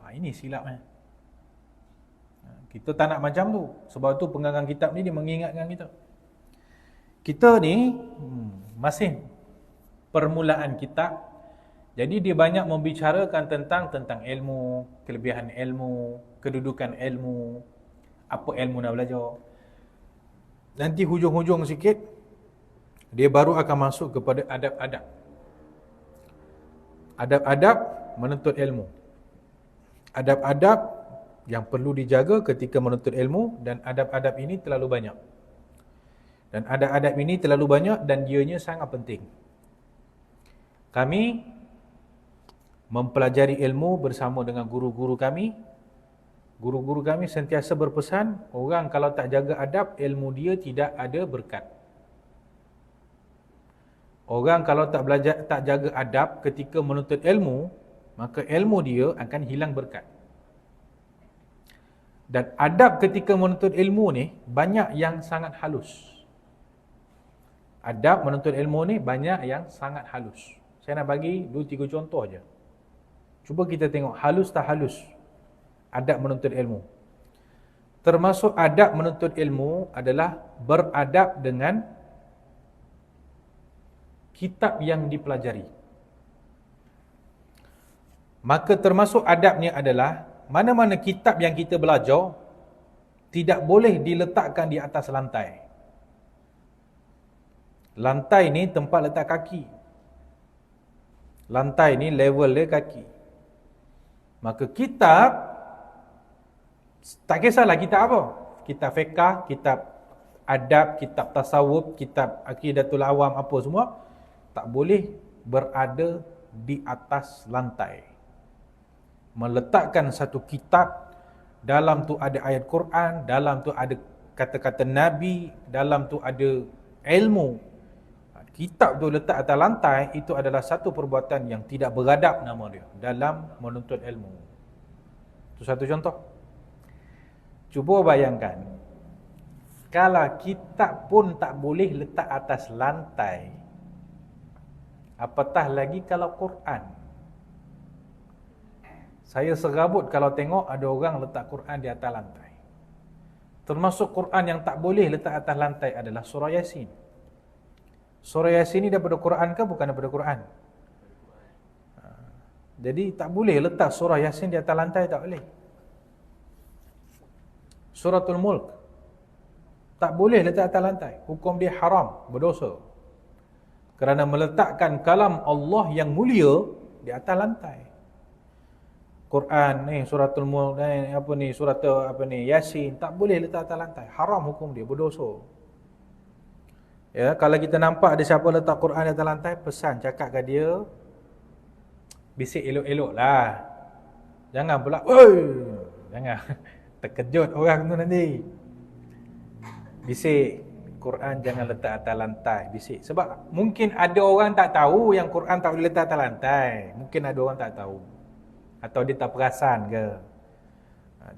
Ini silap. Kita tak nak macam tu. Sebab tu pengarang kitab ni dia mengingatkan kita. Kita ni masih permulaan kitab. Jadi dia banyak membicarakan tentang ilmu, kelebihan ilmu, kedudukan ilmu, apa ilmu nak belajar. Nanti hujung-hujung sikit dia baru akan masuk kepada adab-adab. Adab-adab menuntut ilmu. Adab-adab yang perlu dijaga ketika menuntut ilmu, dan adab-adab ini terlalu banyak. Dan adab-adab ini terlalu banyak dan ianya sangat penting. Kami mempelajari ilmu bersama dengan guru-guru kami. Guru-guru kami sentiasa berpesan, orang kalau tak jaga adab, ilmu dia tidak ada berkat. Orang kalau tak belajar, tak jaga adab ketika menuntut ilmu, maka ilmu dia akan hilang berkat. Dan adab ketika menuntut ilmu ni banyak yang sangat halus. Adab menuntut ilmu ni banyak yang sangat halus. Saya nak bagi 2-3 contoh je. Cuba kita tengok halus tak halus adab menuntut ilmu. Termasuk adab menuntut ilmu adalah beradab dengan kitab yang dipelajari. Maka termasuk adabnya adalah mana-mana kitab yang kita belajar tidak boleh diletakkan di atas lantai. Lantai ni tempat letak kaki. Lantai ni level dia kaki. Maka kitab, tak kisahlah kitab apa. Kitab fiqah, kitab adab, kitab tasawuf, kitab aqidatul awam, apa semua, tak boleh berada di atas lantai. Meletakkan satu kitab, dalam tu ada ayat Quran, dalam tu ada kata-kata Nabi, dalam tu ada ilmu. Kitab tu letak atas lantai, itu adalah satu perbuatan yang tidak beradab nama dia dalam menuntut ilmu. Itu satu contoh. Cuba bayangkan, kalau kitab pun tak boleh letak atas lantai, apatah lagi kalau Quran. Saya serabut kalau tengok ada orang letak Quran di atas lantai. Termasuk Quran yang tak boleh letak atas lantai adalah surah Yasin. Surah Yasin ni daripada Quran ke bukan daripada Quran? Jadi tak boleh letak surah Yasin di atas lantai, tak boleh. Suratul Mulk. Tak boleh letak atas lantai. Hukum dia haram, berdosa. Kerana meletakkan kalam Allah yang mulia di atas lantai. Quran ni, suratul surat Yasin, tak boleh letak atas lantai. Haram hukum dia, berdosa. Ya, kalau kita nampak ada siapa letak Quran di atas lantai, pesan, cakap kat dia, bisik elok-elok lah. Jangan pula, oi, jangan. Terkejut orang tu nanti. Bisik, Quran jangan letak atas lantai. Bisik. Sebab mungkin ada orang tak tahu yang Quran tak boleh letak atas lantai. Mungkin ada orang tak tahu. Atau dia tak perasan ke.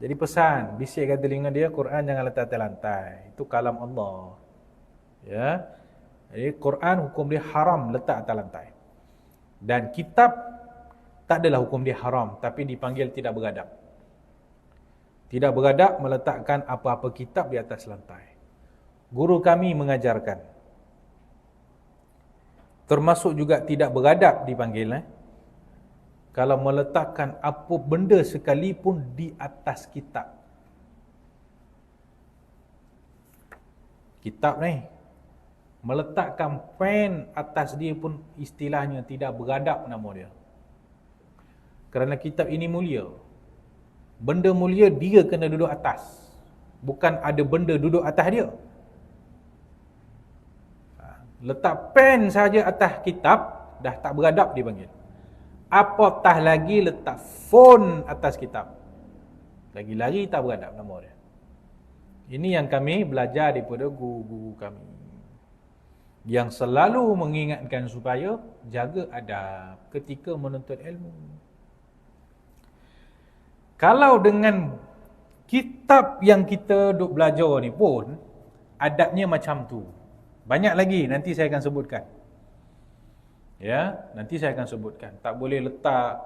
Jadi pesan, bisik kat telinga dia, Quran jangan letak atas lantai. Itu kalam Allah. Ya. Jadi Quran hukum dia haram letak atas lantai. Dan kitab tak adalah hukum dia haram, tapi dipanggil tidak beradab. Tidak beradab meletakkan apa-apa kitab di atas lantai. Guru kami mengajarkan. Termasuk juga tidak beradab dipanggil. Kalau meletakkan apa benda sekalipun di atas kitab. Kitab ni. Meletakkan pen atas dia pun istilahnya tidak beradab nama dia. Kerana kitab ini mulia. Benda mulia dia kena duduk atas. Bukan ada benda duduk atas dia. Letak pen saja atas kitab, dah tak beradab dipanggil. Apatah lagi letak fon atas kitab. Lagi-lagi tak beradab nama dia. Ini yang kami belajar daripada guru-guru kami. Yang selalu mengingatkan supaya jaga adab ketika menuntut ilmu. Kalau dengan kitab yang kita duk belajar ni pun adabnya macam tu. Banyak lagi, nanti saya akan sebutkan. Ya, nanti saya akan sebutkan. Tak boleh letak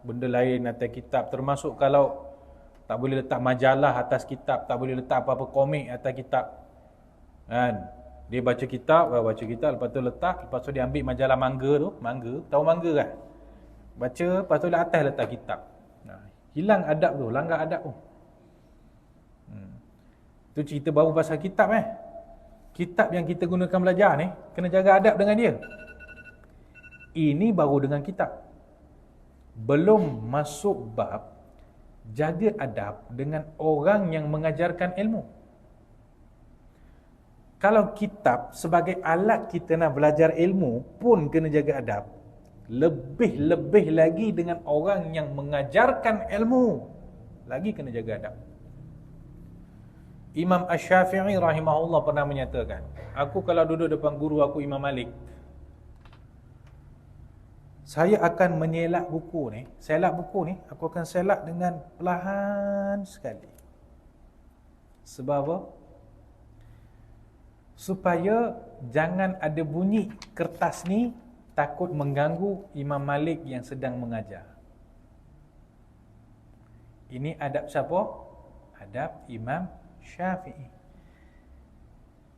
benda lain atas kitab. Termasuk kalau tak boleh letak majalah atas kitab. Tak boleh letak apa-apa komik atas kitab. Kan? Dia baca kitab, lepas tu letak. Lepas tu dia ambil majalah mangga tu. Mangga, tahu mangga kan? Baca, lepas tu atas letak kitab. Hilang adab tu, langgar adab tu. Tu cerita baru pasal kitab Kitab yang kita gunakan belajar ni, kena jaga adab dengan dia. Ini baru dengan kitab. Belum masuk bab jaga adab dengan orang yang mengajarkan ilmu. Kalau kitab sebagai alat kita nak belajar ilmu pun kena jaga adab, lebih-lebih lagi dengan orang yang mengajarkan ilmu, lagi kena jaga adab. Imam Asy-Syafi'i rahimahullah pernah menyatakan, aku kalau duduk depan guru aku Imam Malik, saya akan menyelak buku ni. Selak buku ni, aku akan selak dengan perlahan sekali. Sebab apa? Supaya jangan ada bunyi kertas ni takut mengganggu Imam Malik yang sedang mengajar. Ini adab siapa? Adab Imam Syafi'i.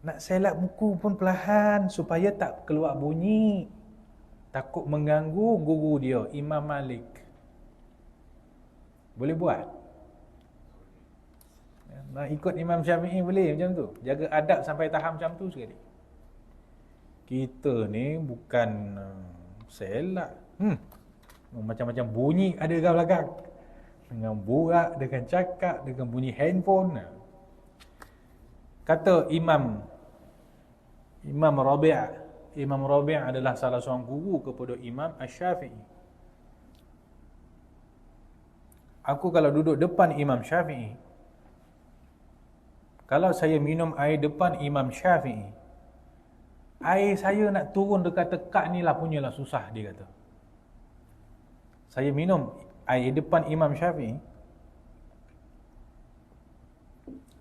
Nak selak buku pun perlahan supaya tak keluar bunyi, takut mengganggu guru dia Imam Malik. Boleh buat? Nak ikut Imam Syafi'i boleh macam tu. Jaga adab sampai tahap macam tu sekali. Kita ni bukan selak. Macam-macam bunyi ada kat belakang. Dengan borak, dengan cakap, dengan bunyi handphone. Kata Imam Rabi'. Imam Rabi' adalah salah seorang guru kepada Imam Asy-Syafi'i. Aku kalau duduk depan Imam Syafi'i, kalau saya minum air depan Imam Syafi'i, air saya nak turun dekat tekak ni lah punyalah susah, dia kata. Saya minum air depan Imam Syafi'i,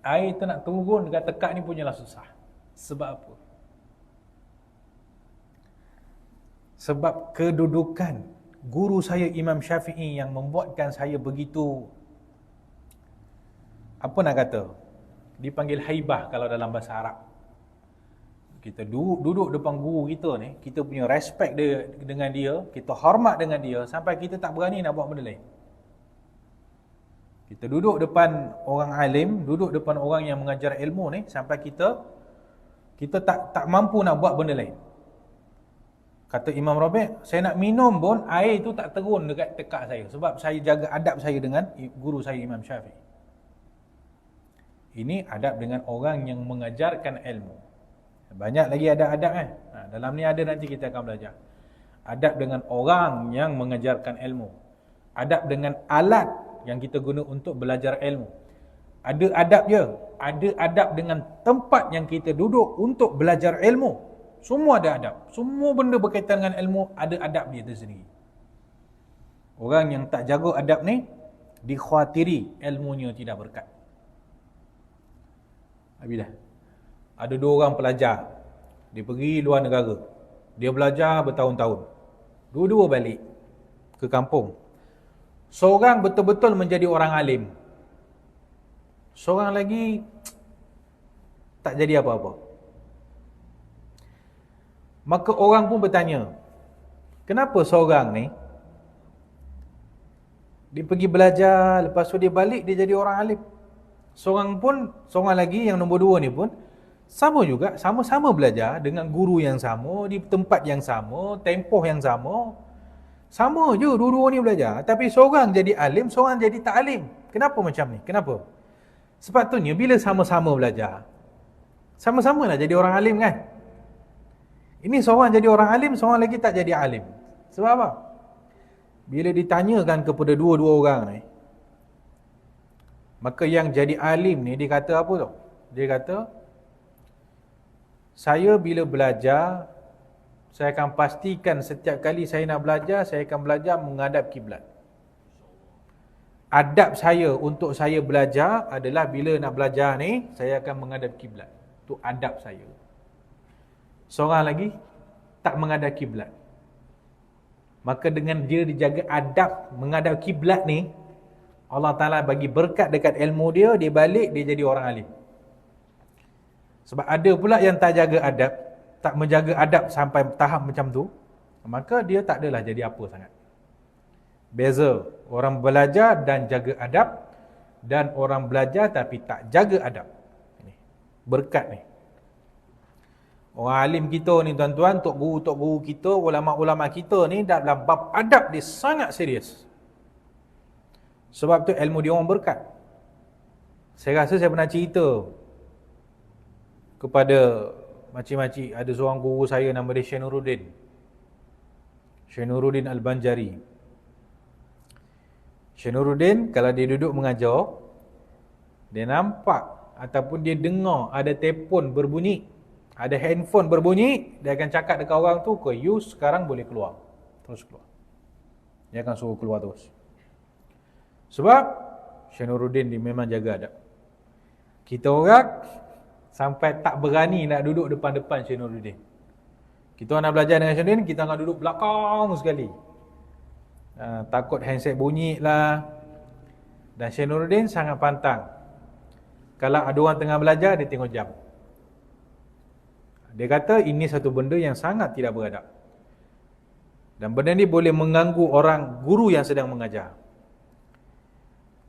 air tu nak turun dekat tekak ni punyalah susah. Sebab apa? Sebab kedudukan guru saya Imam Syafi'i yang membuatkan saya begitu, apa nak kata, dipanggil haibah kalau dalam bahasa Arab. Kita duduk depan guru kita ni, kita punya respect dia, dengan dia, kita hormat dengan dia, sampai kita tak berani nak buat benda lain. Kita duduk depan orang alim, duduk depan orang yang mengajar ilmu ni, sampai kita tak mampu nak buat benda lain. Kata Imam Rabi', saya nak minum pun air tu tak terun dekat tekak saya, sebab saya jaga adab saya dengan guru saya Imam Syafi'i. Ini adab dengan orang yang mengajarkan ilmu. Banyak lagi adab-adab kan. Dalam ni ada, nanti kita akan belajar. Adab dengan orang yang mengajarkan ilmu. Adab dengan alat yang kita guna untuk belajar ilmu. Ada adab je. Ada adab dengan tempat yang kita duduk untuk belajar ilmu. Semua ada adab. Semua benda berkaitan dengan ilmu ada adab dia tersendiri. Orang yang tak jaga adab ni, dikhawatiri ilmunya tidak berkat. Habis dah. Ada 2 orang pelajar. Dia pergi luar negara. Dia belajar bertahun-tahun. Dua-dua balik ke kampung. Seorang betul-betul menjadi orang alim. Seorang lagi tak jadi apa-apa. Maka orang pun bertanya, kenapa seorang ni dia pergi belajar, lepas tu dia balik dia jadi orang alim. Seorang lagi yang nombor 2 ni pun sama juga, sama-sama belajar dengan guru yang sama, di tempat yang sama, tempoh yang sama. Sama je dua-dua ni belajar, tapi seorang jadi alim, seorang jadi tak alim. Kenapa macam ni? Kenapa? Sepatutnya bila sama-sama belajar, sama-sama lah jadi orang alim kan? Ini seorang jadi orang alim, seorang lagi tak jadi alim. Sebab apa? Bila ditanyakan kepada dua-dua orang ni, maka yang jadi alim ni dia kata apa tau? Dia kata, saya bila belajar, saya akan pastikan setiap kali saya nak belajar, saya akan belajar menghadap kiblat. Adab saya untuk saya belajar adalah bila nak belajar ni, saya akan menghadap kiblat. Itu adab saya. Seorang lagi tak menghadap kiblat. Maka dengan dia dijaga adab menghadap kiblat ni, Allah Ta'ala bagi berkat dekat ilmu dia, dia balik, dia jadi orang alim. Sebab ada pula yang tak jaga adab, tak menjaga adab sampai tahap macam tu, maka dia tak adalah jadi apa sangat. Beza orang belajar dan jaga adab, dan orang belajar tapi tak jaga adab. Ini berkat ni. Orang alim kita ni tuan-tuan, tok guru kita, ulama-ulama kita ni dalam bab adab dia sangat serius. Sebab tu ilmu dia orang berkat. Saya rasa saya pernah cerita kepada makcik-makcik, ada seorang guru saya nama dia Syekh Nuruddin Al-Banjari. Syekh Nuruddin kalau dia duduk mengajar, dia nampak ataupun dia dengar ada telefon berbunyi, ada handphone berbunyi, dia akan cakap dekat orang tu, you sekarang boleh keluar. Terus keluar. Dia akan suruh keluar terus. Sebab Syekh Nuruddin dia memang jaga adab. Kita orang sampai tak berani nak duduk depan-depan Syekh Nuruddin. Kita nak belajar dengan Syekh Nuruddin, kita akan duduk belakang sekali. Takut handset bunyi lah. Dan Syekh Nuruddin sangat pantang. Kalau ada orang tengah belajar, dia tengok jam. Dia kata ini satu benda yang sangat tidak beradab. Dan benda ni boleh mengganggu orang guru yang sedang mengajar.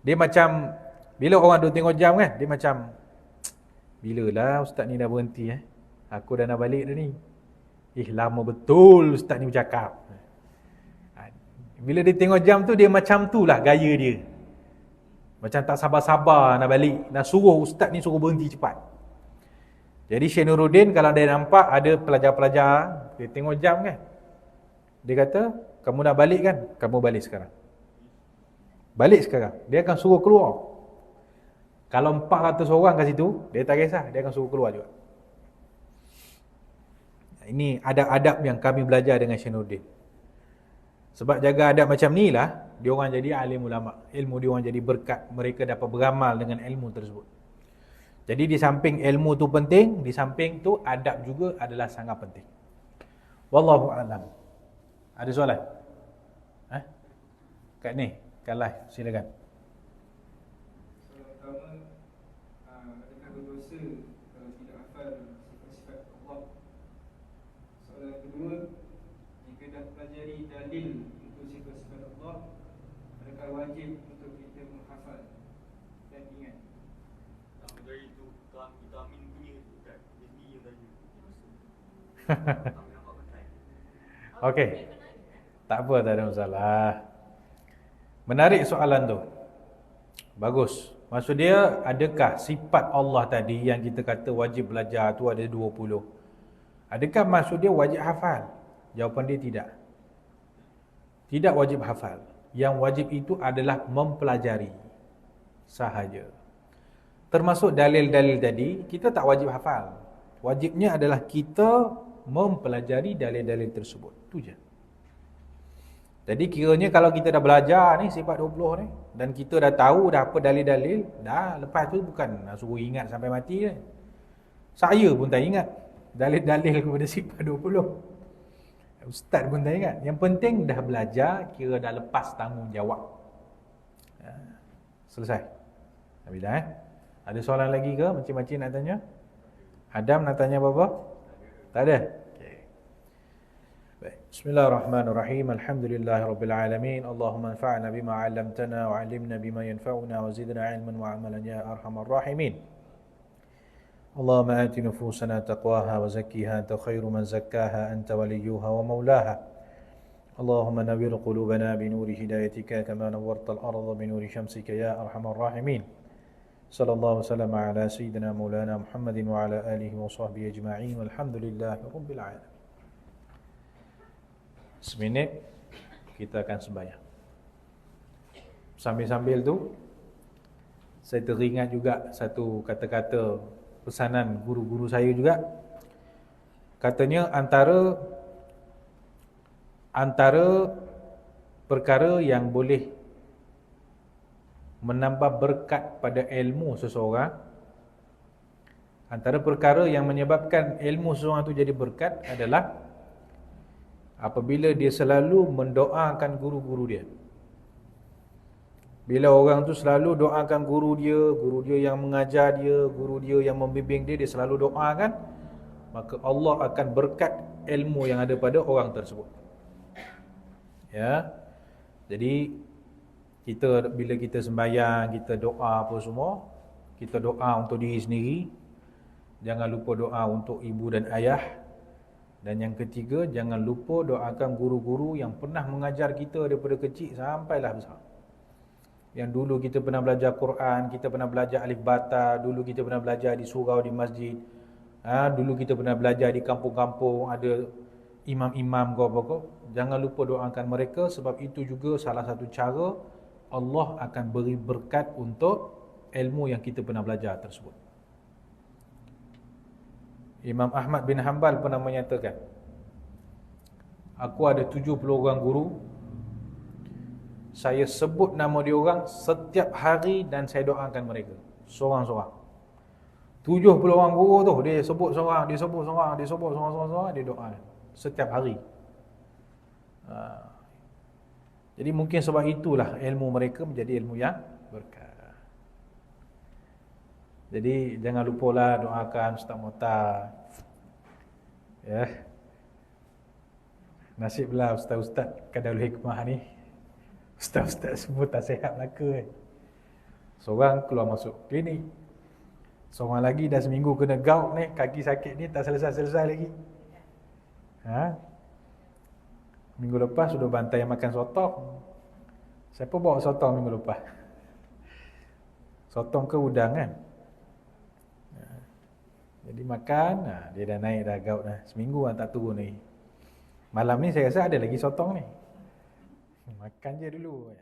Dia macam, bila orang duduk tengok jam kan, dia macam, bilalah ustaz ni dah berhenti aku dah nak balik dah ni. Lama betul ustaz ni bercakap. Bila dia tengok jam tu, dia macam tu lah gaya dia. Macam tak sabar-sabar nak balik, nak suruh ustaz ni suruh berhenti cepat. Jadi Syekh Nuruddin kalau dia nampak ada pelajar-pelajar, dia tengok jam kan, dia kata, kamu nak balik kan? Kamu balik sekarang. Balik sekarang. Dia akan suruh keluar. Kalau 400 orang kat situ, dia tak kisah, dia akan suruh keluar juga. Ini adab-adab yang kami belajar dengan Syekh Nuruddin. Sebab jaga adab macam ni lah, dia orang jadi alim ulama. Ilmu dia orang jadi berkat. Mereka dapat beramal dengan ilmu tersebut. Jadi di samping ilmu tu penting, di samping tu adab juga adalah sangat penting. Wallahu a'lam. Ada soalan? Kat ni, kat live, silakan. Soalan pertama, adakah berdosa kalau tidak hafal sifat-sifat Allah? Soalan kedua, jika dah pelajari dalil untuk sifat-sifat Allah, adakah wajib untuk kita menghafal? dan ingat. Nama dari tu kita Amin punya tu kan. Dia sendiri yang tanya. Kami nampak betul. Okey. Tak apa, tak ada masalah. Menarik soalan tu. Bagus. Maksud dia, adakah sifat Allah tadi yang kita kata wajib belajar tu ada 20? Adakah maksud dia wajib hafal? Jawapan dia tidak. Tidak wajib hafal. Yang wajib itu adalah mempelajari sahaja. Termasuk dalil-dalil tadi, kita tak wajib hafal. Wajibnya adalah kita mempelajari dalil-dalil tersebut. Itu je. Jadi kiranya kalau kita dah belajar ni sifat 20 ni, dan kita dah tahu dah apa dalil-dalil, dah lepas tu bukan nak suruh ingat sampai mati je. Saya pun tak ingat dalil-dalil kepada sifat 20. Ustaz pun tak ingat. Yang penting dah belajar, kira dah lepas tanggungjawab. Selesai. Habis dah Ada soalan lagi ke? Macam-macam nak tanya? Adam nak tanya apa-apa? Tak ada? بسم الله الرحمن الرحيم الحمد لله رب العالمين اللهم انفعنا بما علمتنا وعلمنا بما ينفعنا وزدنا علما وعملا يا أرحم الراحمين اللهم آت نفوسنا تقواها وزكيها أنت خير من زكاها أنت وليها ومولاها اللهم نور قلوبنا بنور هدايتك كما نورت الأرض بنور شمسك يا أرحم الراحمين صلى الله وسلم على سيدنا مولانا محمد وعلى آله وصحبه أجمعين والحمد لله رب العالمين. Seminit kita akan sembahyang. Sambil-sambil tu saya teringat juga satu kata-kata pesanan guru-guru saya juga. Katanya antara perkara yang boleh menambah berkat pada ilmu seseorang, antara perkara yang menyebabkan ilmu seseorang itu jadi berkat adalah apabila dia selalu mendoakan guru-guru dia. Bila orang tu selalu doakan guru dia yang mengajar dia, guru dia yang membimbing dia, dia selalu doakan, maka Allah akan berkat ilmu yang ada pada orang tersebut. Ya. Jadi bila kita sembahyang, kita doa apa semua, kita doa untuk diri sendiri. Jangan lupa doa untuk ibu dan ayah. Dan yang ketiga, jangan lupa doakan guru-guru yang pernah mengajar kita daripada kecil sampailah besar. Yang dulu kita pernah belajar Quran, kita pernah belajar alif bata, dulu kita pernah belajar di surau, di masjid. Dulu kita pernah belajar di kampung-kampung, ada imam-imam apa-apa. Jangan lupa doakan mereka, sebab itu juga salah satu cara Allah akan beri berkat untuk ilmu yang kita pernah belajar tersebut. Imam Ahmad bin Hanbal pernah menyatakan, aku ada 70 orang guru, saya sebut nama dia orang setiap hari dan saya doakan mereka seorang-seorang. 70 orang guru tu dia sebut seorang, dia doa setiap hari. Jadi mungkin sebab itulah ilmu mereka menjadi ilmu yang berkat. Jadi jangan lupalah doakan Ustaz Muhtar. Ya. Nasiblah ustaz-ustaz Qadarul Hikmah ni. Ustaz-ustaz semua tak sihat belaka. Seorang keluar masuk klinik. Seorang lagi dah seminggu kena gout ni, kaki sakit ni tak selesai-selesai lagi. Minggu lepas sudah bantai makan sotong. Siapa bawa sotong minggu lepas? Sotong ke udang kan? Jadi makan, dia dah naik dah gout dah. Seminggu tak turun ni. Malam ni saya rasa ada lagi sotong ni. Makan je dulu.